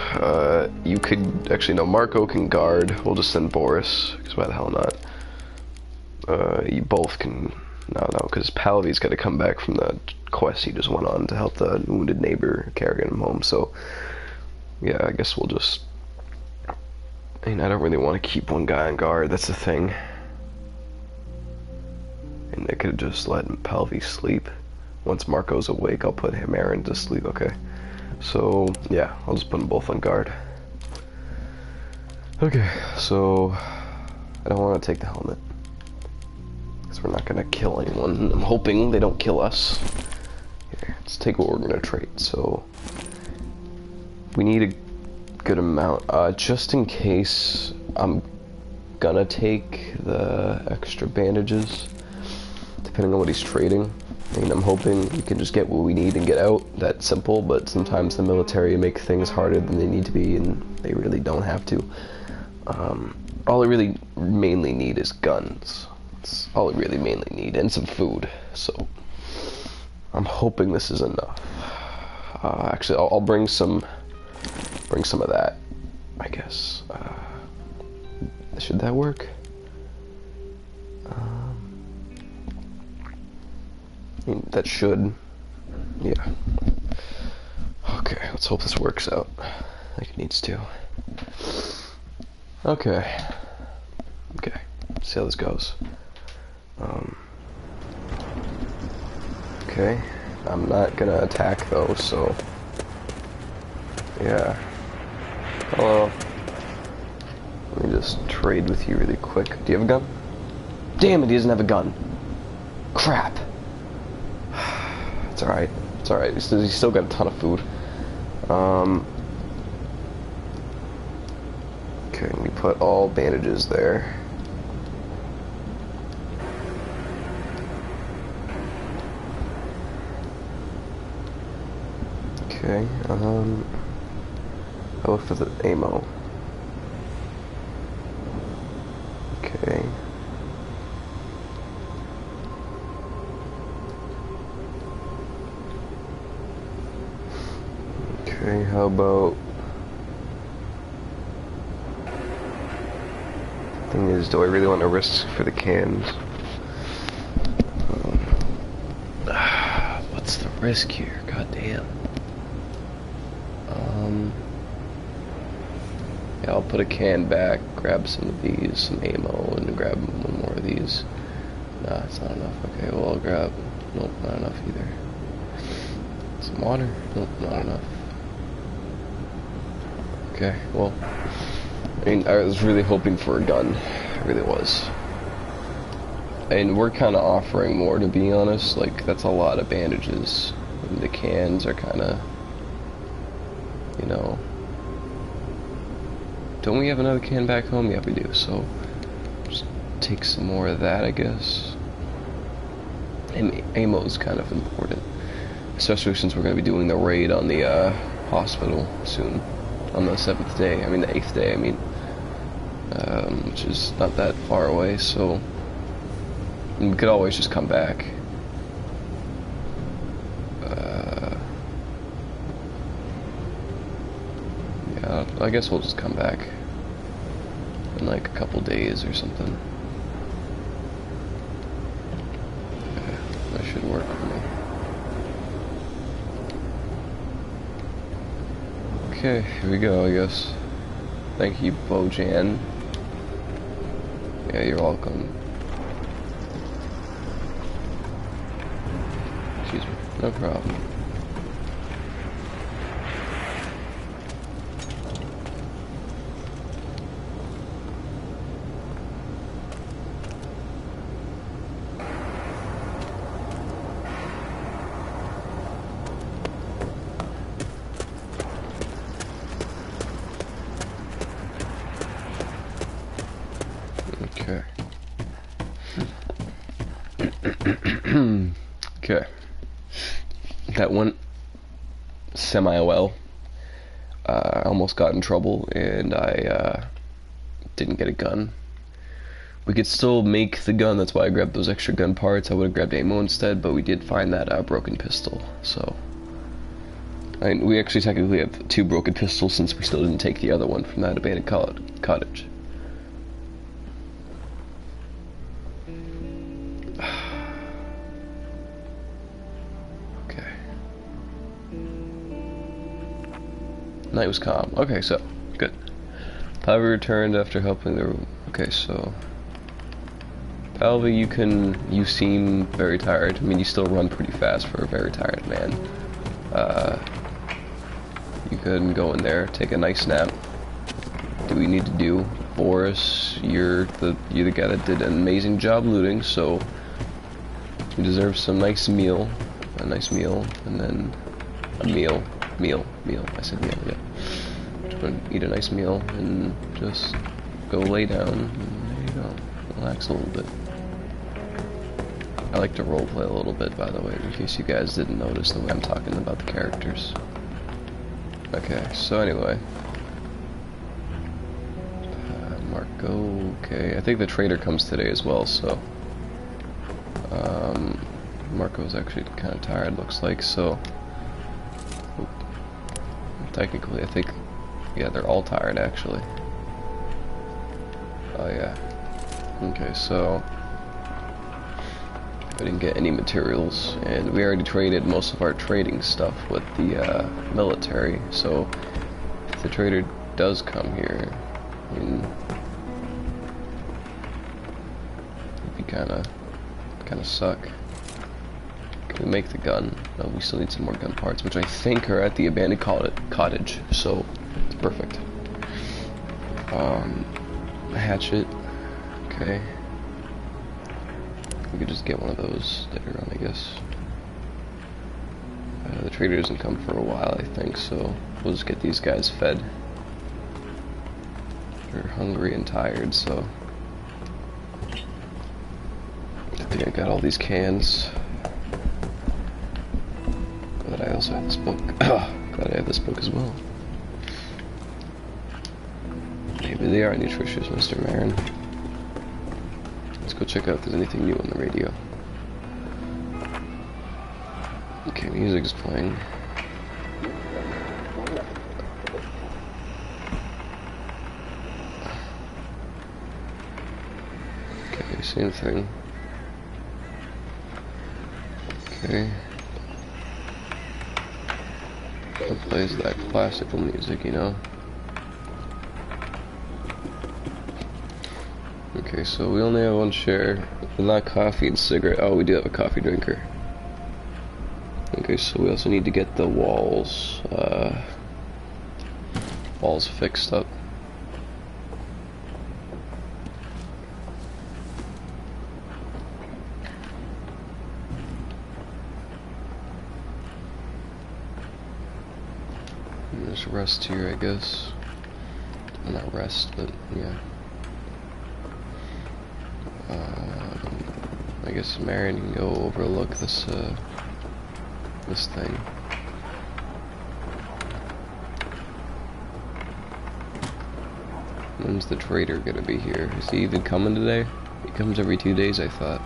You could actually no. Marco can guard. We'll just send Boris, because why the hell not? You both can. No, because Palvi's got to come back from the quest he just went on to help the wounded neighbor carrying him home. So yeah, I guess we'll just. I mean, I don't really want to keep one guy on guard. That's the thing. And I could just let Palvi sleep. Once Marco's awake, I'll put Marin to sleep. Okay. So yeah, I'll just put them both on guard. Okay, so I don't want to take the helmet because we're not gonna kill anyone. I'm hoping they don't kill us. Here, let's take what we're gonna trade. So we need a good amount, just in case. I'm gonna take the extra bandages, depending on what he's trading. I mean, I'm hoping we can just get what we need and get out. That's simple, but sometimes the military make things harder than they need to be, and they really don't have to. All I really mainly need is guns. That's all I really mainly need, and some food. So I'm hoping this is enough. Actually, I'll bring some of that, I guess. Should that work? I mean, that should. Yeah. Okay, let's hope this works out like it needs to. Okay. Okay, see how this goes. Okay, I'm not gonna attack though, so yeah. Hello. Let me just trade with you really quick. Do you have a gun? Damn it, he doesn't have a gun. Crap. It's alright. It's alright. He's still got a ton of food. Okay, we put all bandages there. Okay, I look for the ammo. Okay. Okay, how about... Thing is, do I really want to risk for the cans? What's the risk here? God damn. Yeah, I'll put a can back, grab some of these, some ammo, and grab one more of these. Nah, it's not enough. Okay, well, I'll grab... Nope, not enough either. Some water? Nope, not enough. Okay, well... I mean, I was really hoping for a gun. I really was. And we're kind of offering more, to be honest. Like, that's a lot of bandages. And the cans are kind of... You know... Don't we have another can back home? Yeah, we do. So, just take some more of that, I guess. And ammo is kind of important. Especially since we're going to be doing the raid on the hospital soon. On the 7th day. I mean, the 8th day, I mean. Which is not that far away, so... we could always just come back. Yeah, I guess we'll just come back in like a couple days or something. Yeah, that should work for me. Okay, here we go, I guess. Thank you, Bojan. Yeah, you're welcome. Excuse me, no problem. Okay. That went semi-well. I almost got in trouble, and I didn't get a gun. We could still make the gun, that's why I grabbed those extra gun parts. I would have grabbed ammo instead, but we did find that broken pistol, so... I mean, we actually technically have 2 broken pistols since we still didn't take the other one from that abandoned cottage. Night was calm. Okay, so, good. Palvi returned after helping the... Okay, so... Palvi, you seem very tired. I mean, you still run pretty fast for a very tired man. You can go in there, take a nice nap. Do what you need to do. Boris, you're the guy that did an amazing job looting, so... You deserve some nice meal. A nice meal, and then... A meal. Meal. I said meal, yeah. Just gonna eat a nice meal and just go lay down and there you go. Relax a little bit. I like to roleplay a little bit, by the way, in case you guys didn't notice the way I'm talking about the characters. Okay, so anyway. Marco, okay. I think the trader comes today as well, so... Marco's actually kind of tired, looks like, so... Technically, I think, yeah, they're all tired, actually. Oh, yeah. Okay, so... I didn't get any materials, and we already traded most of our trading stuff with the, military, so... If the trader does come here, I mean... It'd be kinda suck. Can we make the gun? No, we still need some more gun parts, which I think are at the abandoned cottage, so it's perfect. A hatchet, okay. We could just get one of those later on, I guess. The trader doesn't come for a while, I think, so we'll just get these guys fed. They're hungry and tired, so I think I got all these cans. Glad I also have this book. Glad I have this book as well. Maybe they are nutritious, Mr. Marin. Let's go check out if there's anything new on the radio. Okay, music's playing. Okay, same thing. Okay. It plays that classical music, you know? Okay, so we only have one share. Not coffee and cigarette. Oh, we do have a coffee drinker. Okay, so we also need to get the walls fixed up. And there's rest here, I guess. Well, not rest, but yeah. I guess Marion can go overlook this this thing. When's the trader gonna be here? Is he even coming today? He comes every 2 days, I thought.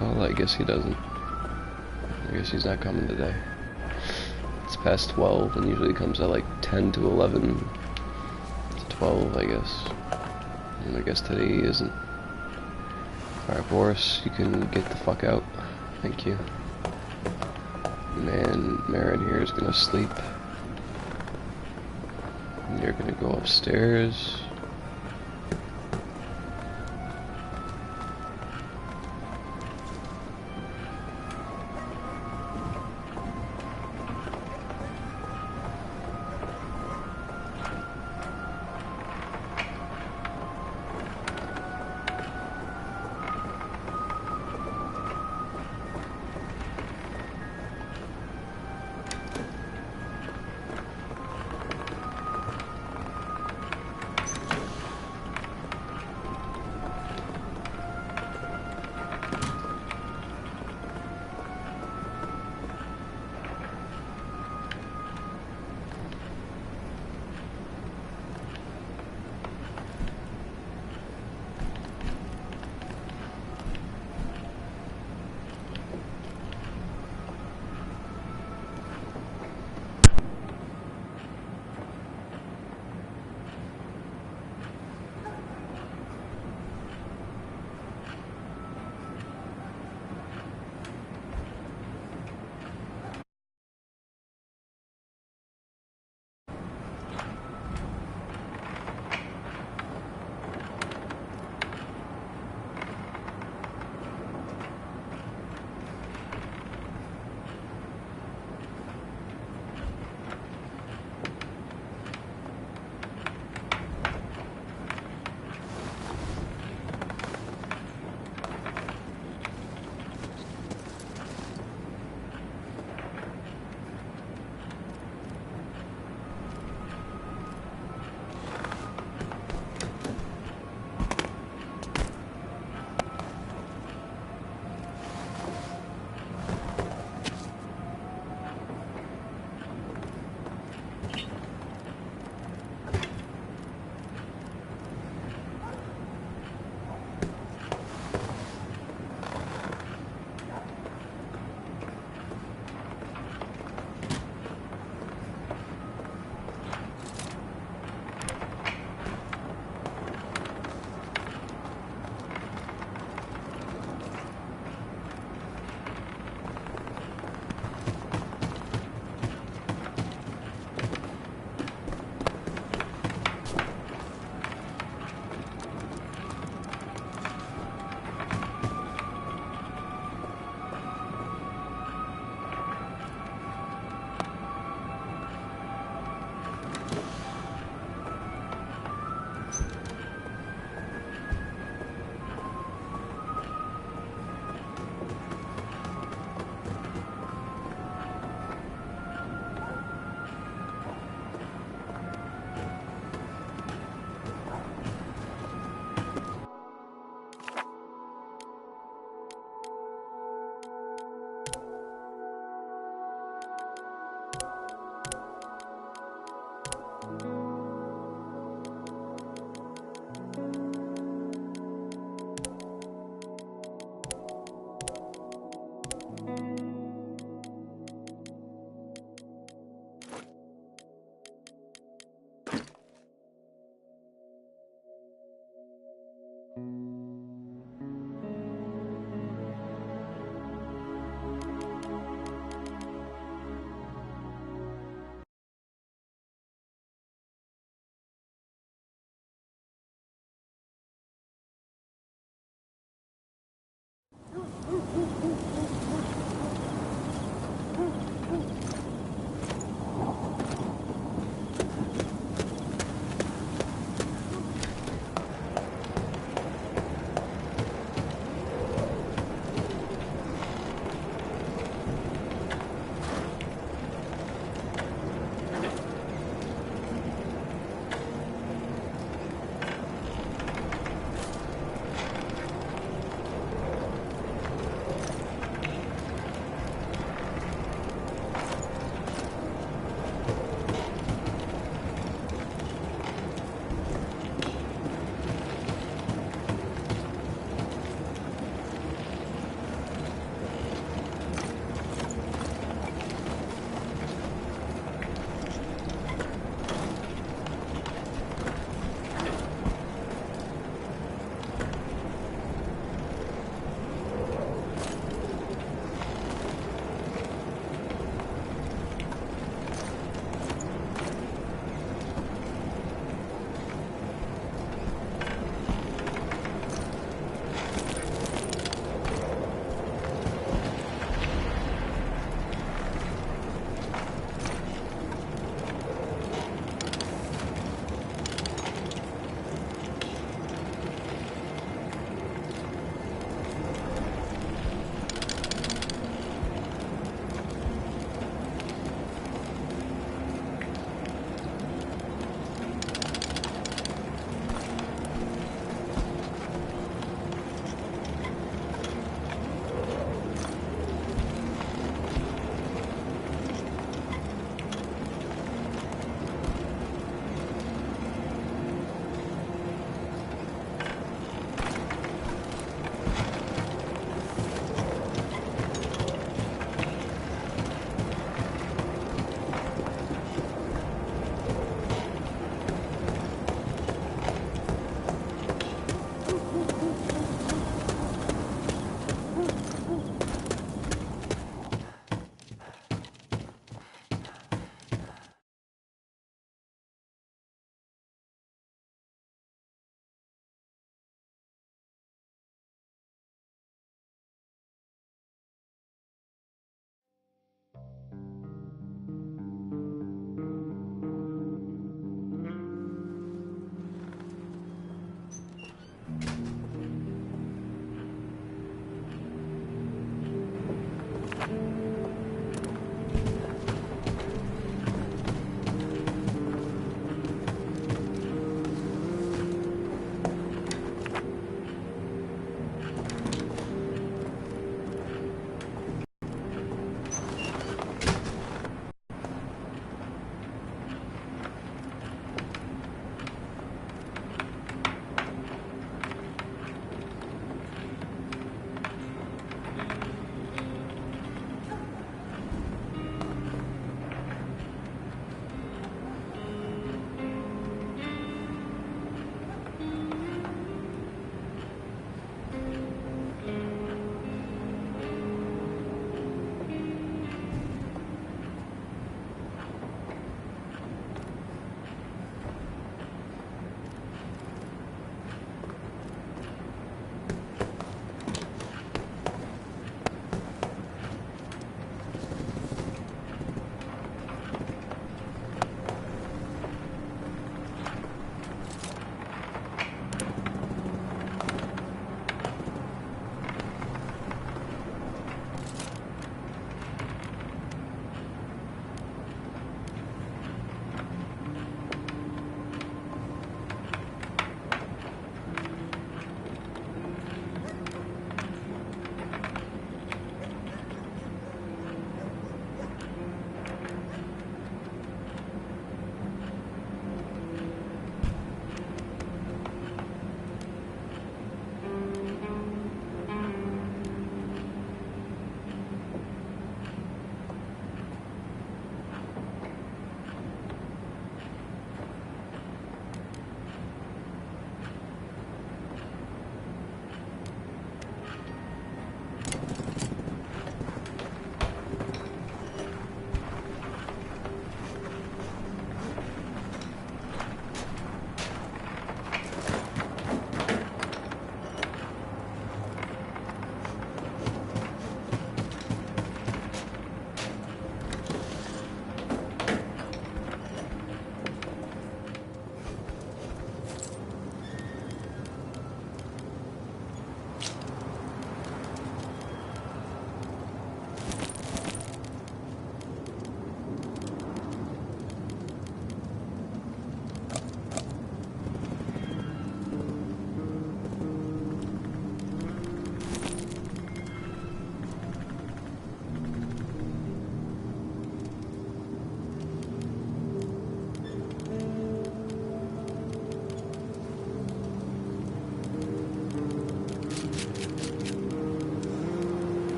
Well, I guess he doesn't. I guess he's not coming today. It's past 12 and usually comes at like 10 to 11 to 12, I guess. And I guess today he isn't. Alright, Boris, you can get the fuck out. Thank you. Man, Marin here is gonna sleep. And you're gonna go upstairs.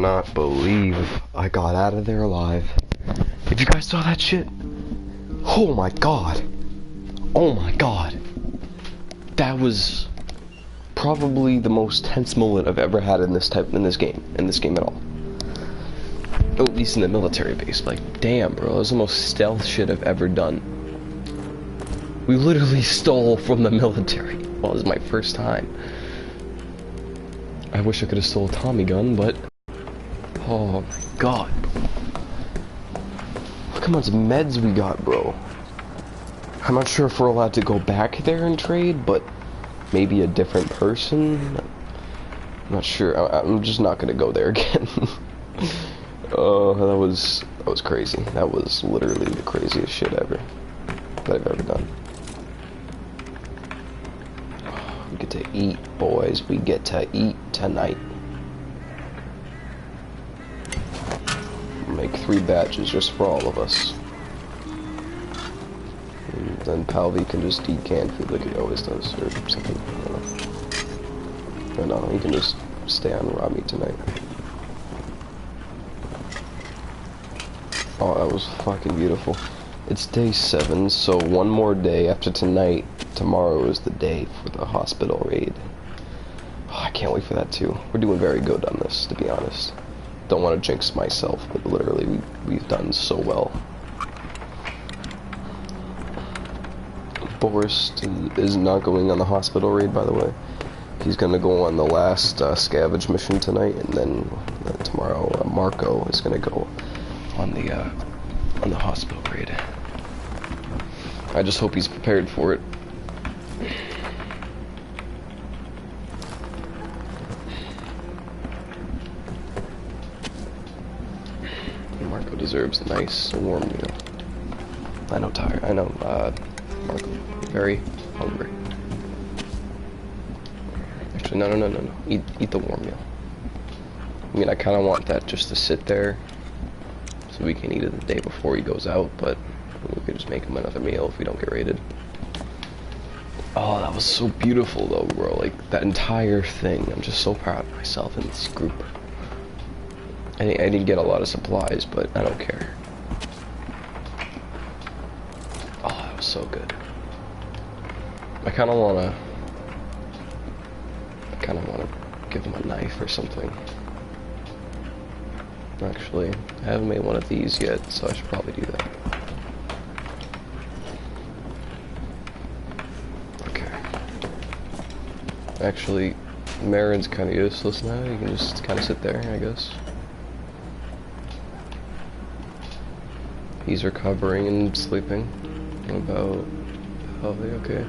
cannot believe I got out of there alive. If you guys saw that shit, oh my god. Oh my god. That was probably the most tense moment I've ever had in this game at all. At least in the military base. Like, damn, bro, that was the most stealth shit I've ever done. We literally stole from the military. Well, it was my first time. I wish I could have stole a Tommy gun, but oh my god. Look how much meds we got, bro. I'm not sure if we're allowed to go back there and trade, but maybe a different person? I'm not sure. I'm just not gonna go there again. Oh, that was crazy. That was literally the craziest shit ever that I've ever done. We get to eat, boys. We get to eat tonight. Make 3 batches just for all of us. And then Palvi can just eat canned food like he always does, or something. I don't know. He can just stay on raw meat tonight. Oh, that was fucking beautiful. It's day 7, so one more day after tonight. Tomorrow is the day for the hospital raid. Oh, I can't wait for that too. We're doing very good on this, to be honest. Don't want to jinx myself, but literally we've done so well. Boris is not going on the hospital raid, by the way. He's gonna go on the last scavenge mission tonight, and then tomorrow Marco is gonna go on the hospital raid. I just hope he's prepared for it. Marco deserves a nice warm meal. I know, Marco, you're very hungry. Actually, no. Eat the warm meal. I mean, I kind of want that just to sit there, so we can eat it the day before he goes out, but we could just make him another meal if we don't get raided. Oh, that was so beautiful though, bro. Like, that entire thing. I'm just so proud of myself in this group. I didn't get a lot of supplies, but I don't care. Oh, that was so good. I kind of want to give him a knife or something. Actually, I haven't made one of these yet, so I should probably do that. Okay. Actually, Marin's kind of useless now. You can just kind of sit there, I guess. He's recovering and sleeping. What about healthy? Okay.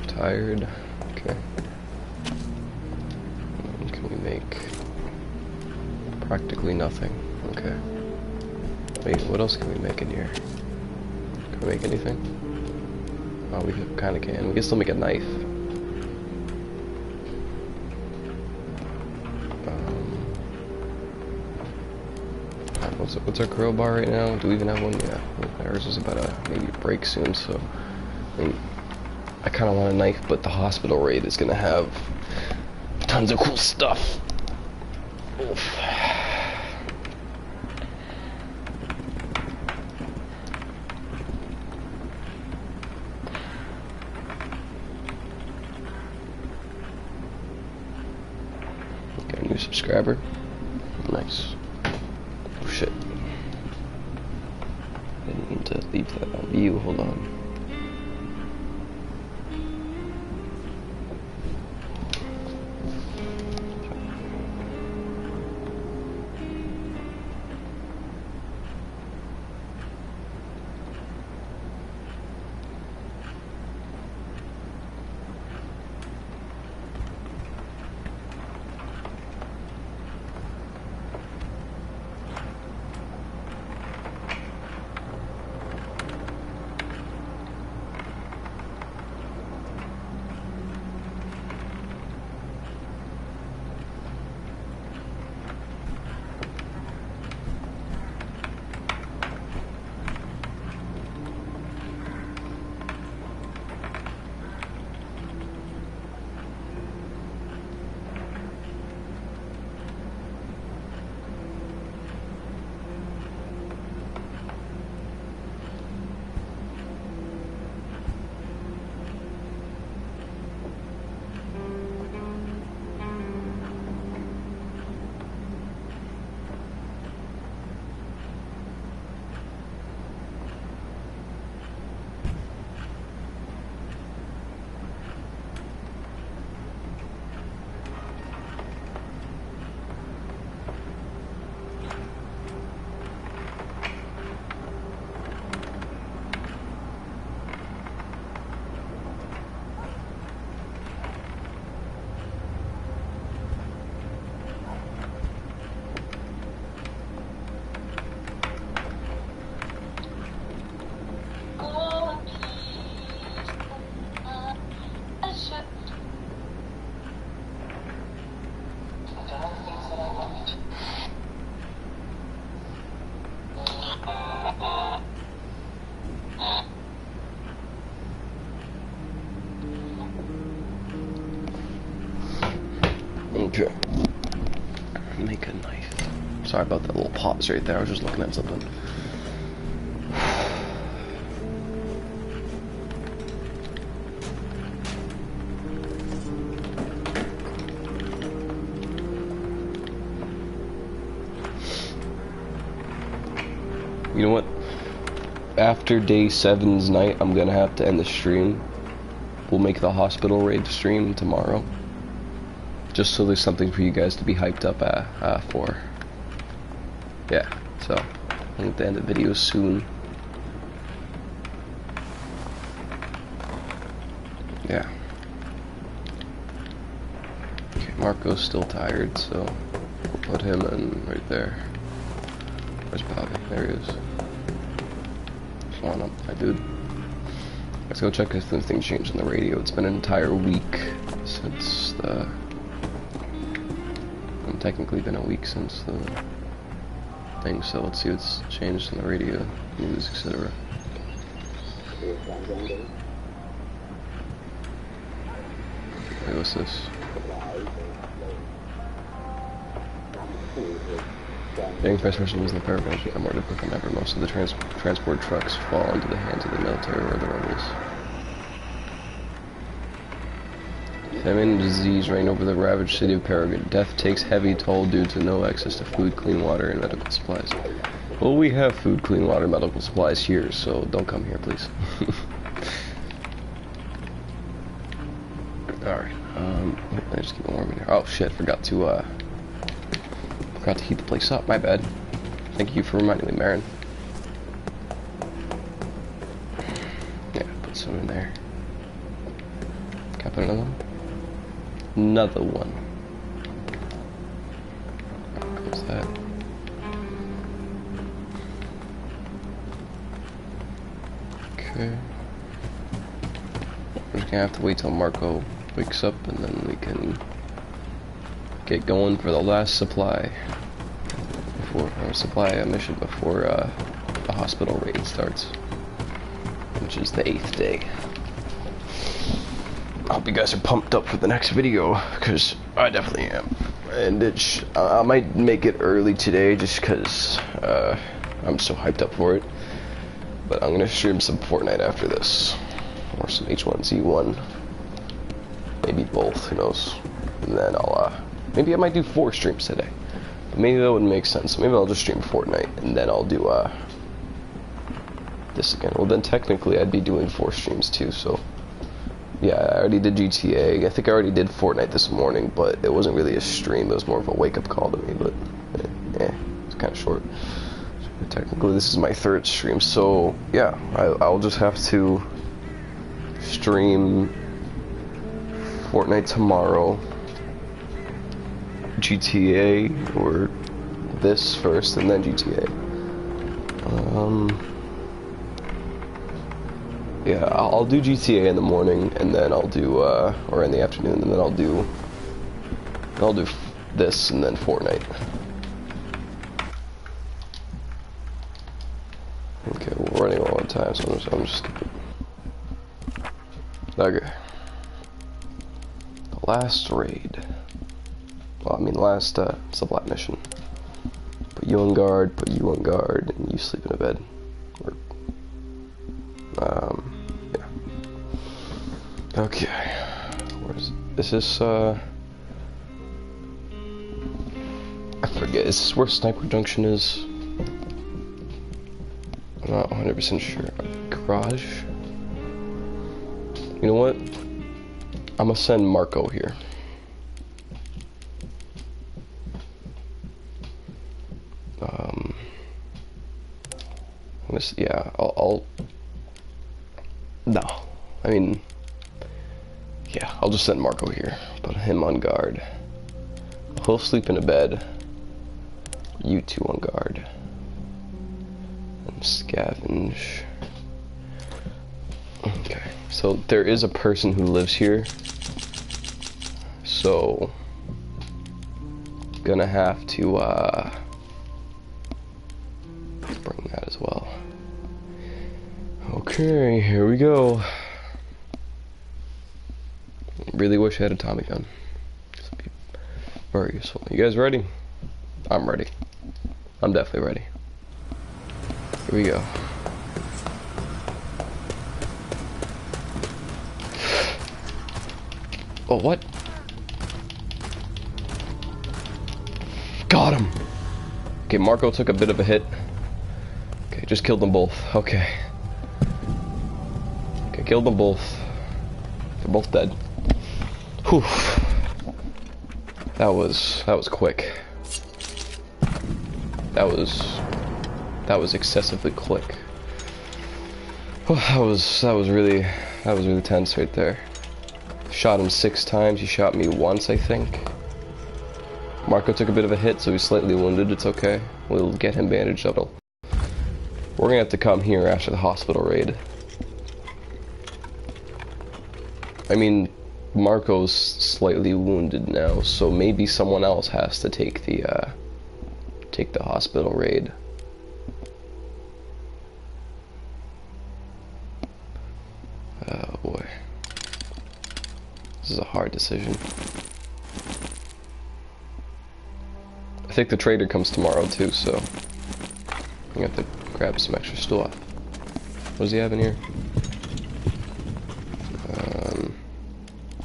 Tired. Okay. Can we make practically nothing? Okay. Wait, what else can we make in here? Can we make anything? Oh, we kind of can. We can still make a knife. What's our crowbar right now? Do we even have one? Yeah. Ours is about to maybe break soon, so I mean, I kind of want a knife, but the hospital raid is gonna have tons of cool stuff. Oof. Got a new subscriber. Nice. Oh shit. I didn't mean to leave that on view. Hold on. make a knife. Sorry about that little pause right there. I was just looking at something. You know what? After day 7's night, I'm gonna have to end the stream. We'll make the hospital raid stream tomorrow. Just so there's something for you guys to be hyped up for. Yeah, so I think the end of the video soon. Yeah. Okay, Marco's still tired, so we'll put him in right there. Where's Bobby? There he is. Come on up, my dude. Let's go check if anything changed on the radio. It's been an entire week since the... technically been a week since the thing, so let's see what's changed on the radio, news, etc. Hey, what's this? Getting first person using the power branch become more difficult than ever. Most of the transport trucks fall into the hands of the military or the rebels. Famine and disease reign over the ravaged city of Paragon. Death takes heavy toll due to no access to food, clean water, and medical supplies. Well, we have food, clean water, medical supplies here, so don't come here, please. Alright, let's keep it warm in here. Oh shit, forgot to heat the place up, my bad. Thank you for reminding me, Marin. Yeah, put some in there. Can I put another one? Another one. What's that? Okay. We're just gonna have to wait till Marco wakes up and then we can get going for the last supply before our supply mission before the hospital raid starts, which is the 8th day. I hope you guys are pumped up for the next video, because I definitely am. And I might make it early today just because I'm so hyped up for it. But I'm gonna stream some Fortnite after this, or some H1Z1, maybe both. Who knows? And then maybe I might do 4 streams today. But maybe that wouldn't make sense. Maybe I'll just stream Fortnite and then I'll do this again. Well, then technically I'd be doing 4 streams too. So yeah, I already did GTA. I think I already did Fortnite this morning, but it wasn't really a stream. It was more of a wake-up call to me. But it's kind of short. Technically, this is my 3rd stream, so yeah, I'll just have to stream Fortnite tomorrow, GTA, or this first, and then GTA. Yeah, I'll do GTA in the morning, and then I'll do, or in the afternoon, and then I'll do this, and then Fortnite. Okay, we're running low on time, so I'm just skipping. Okay. The last raid. Well, I mean, last supply mission. Put you on guard, and you sleep in a bed. Or, yeah. Okay. Where's this? I forget. Is this where Sniper Junction is? I'm not 100% sure. Garage? You know what? I'm gonna send Marco here. Yeah, I'll no. I mean, yeah, I'll just send Marco here. Put him on guard. He'll sleep in a bed. You two on guard. And scavenge. Okay, so there is a person who lives here. So, gonna have to bring that as well. Okay, here we go. Really wish I had a Tommy gun. This would be very useful. You guys ready? I'm ready. I'm definitely ready. Here we go. Oh, what? Got him! Okay, Marco took a bit of a hit. Okay, just killed them both. Okay. Okay, killed them both. They're both dead. Whew. That was quick. That was excessively quick. That was really tense right there. Shot him 6 times, he shot me once, I think. Marco took a bit of a hit, so he's slightly wounded, it's okay. We'll get him bandaged up. We're gonna have to come here after the hospital raid. I mean, Marco's slightly wounded now, so maybe someone else has to take the hospital raid. Oh boy. This is a hard decision. I think the trader comes tomorrow too, so I have to grab some extra stuff. What does he have in here?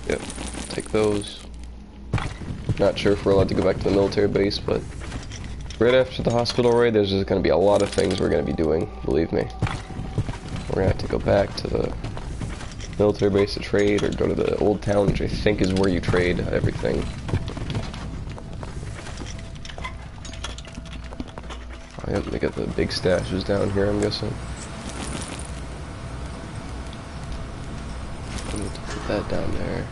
Yep, take those. Not sure if we're allowed to go back to the military base, but right after the hospital raid, there's just going to be a lot of things we're going to be doing, believe me. We're going to have to go back to the military base to trade, or go to the old town, which I think is where you trade everything. Oh, yep, they got the big stashes down here, I'm guessing. I need to put that down there.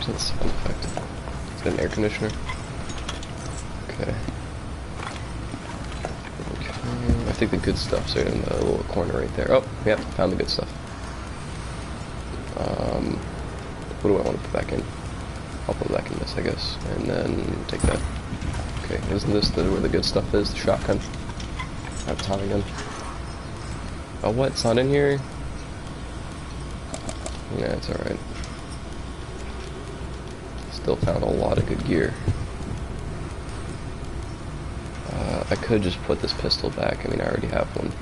What's that sound effect? Is that an air conditioner? Okay. Okay. I think the good stuff's right in the little corner right there. Oh, yep, found the good stuff. What do I want to put back in? I'll put back in this, I guess. And then take that. Okay, isn't this where the good stuff is? The shotgun. I have Tommy gun. Oh, what? It's not in here? Yeah, it's alright. Still found a lot of good gear. I could just put this pistol back. I mean, I already have one.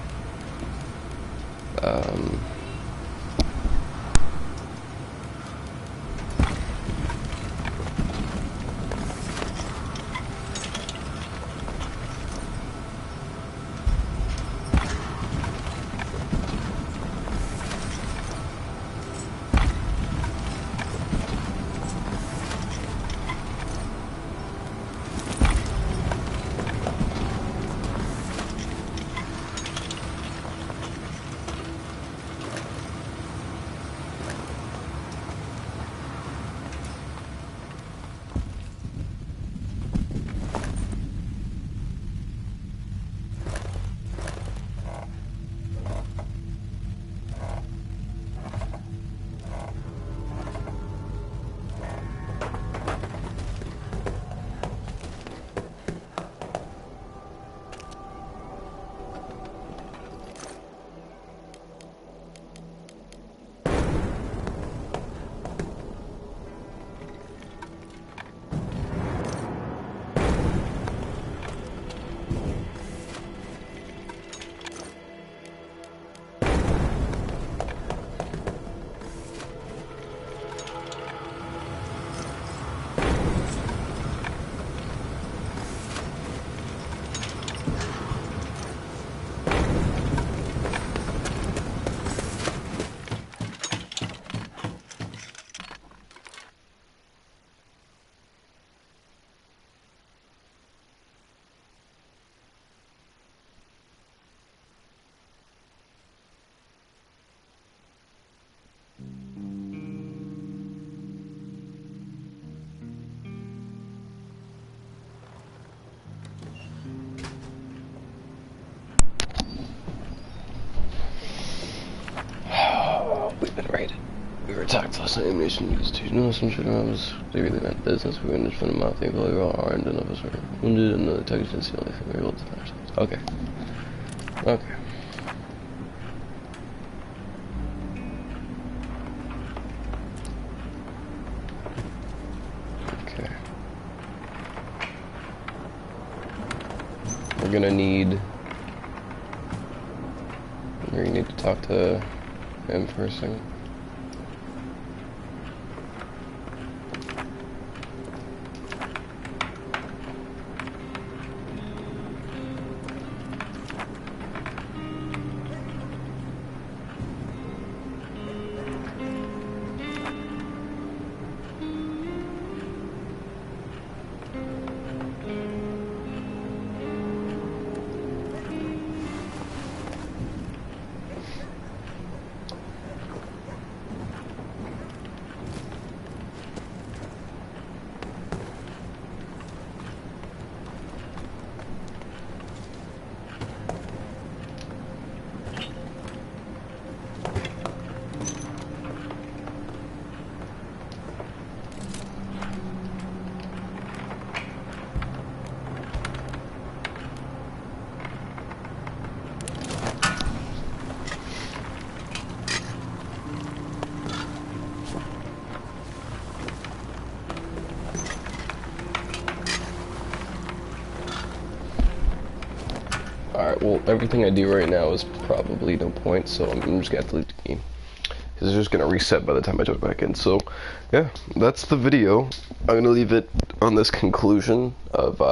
We've been raided. We were attacked last night. Ammunition used to know some shit. They really meant business. We were in just front of mouth. They were all armed, and none of us were wounded, and the attackers didn't see the only thing we were able to defend ourselves. Okay. Okay. Okay. We're gonna need to talk to him for a second. Alright, well, everything I do right now is probably no point, so I'm just gonna have to leave the game. It's just gonna reset by the time I jump back in. So, yeah, that's the video. I'm gonna leave it on this conclusion of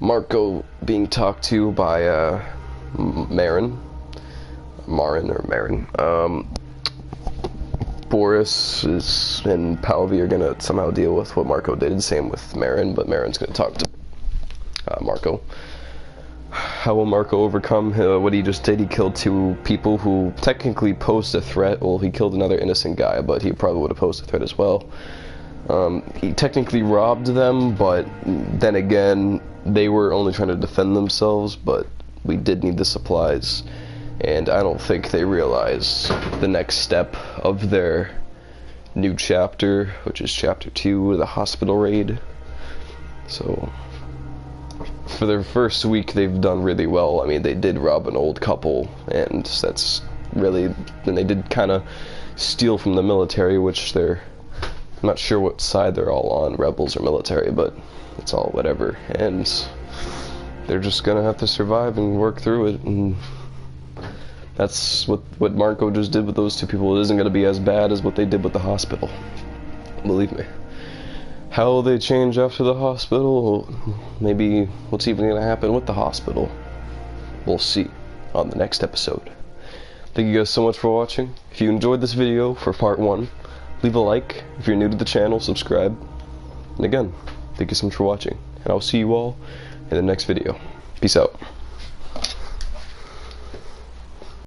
Marco being talked to by Marin. Boris and Palvi are gonna somehow deal with what Marco did. Same with Marin, but Marin's gonna talk to Marco. How will Marco overcome what he just did? He killed 2 people who technically posed a threat. Well, he killed another innocent guy, but he probably would have posed a threat as well. He technically robbed them, but then again, they were only trying to defend themselves, but we did need the supplies, and I don't think they realize the next step of their new chapter, which is chapter 2, the hospital raid. So for their first week, they've done really well. I mean, they did rob an old couple, and that's really, and they did kind of steal from the military, which I'm not sure what side they're all on, rebels or military, but it's all whatever, and they're just gonna have to survive and work through it, and that's what Marco just did with those 2 people. It isn't gonna be as bad as what they did with the hospital, believe me. How will they change after the hospital? Maybe what's even going to happen with the hospital? We'll see on the next episode. Thank you guys so much for watching. If you enjoyed this video for part 1, leave a like. If you're new to the channel, subscribe. And again, thank you so much for watching. And I'll see you all in the next video. Peace out.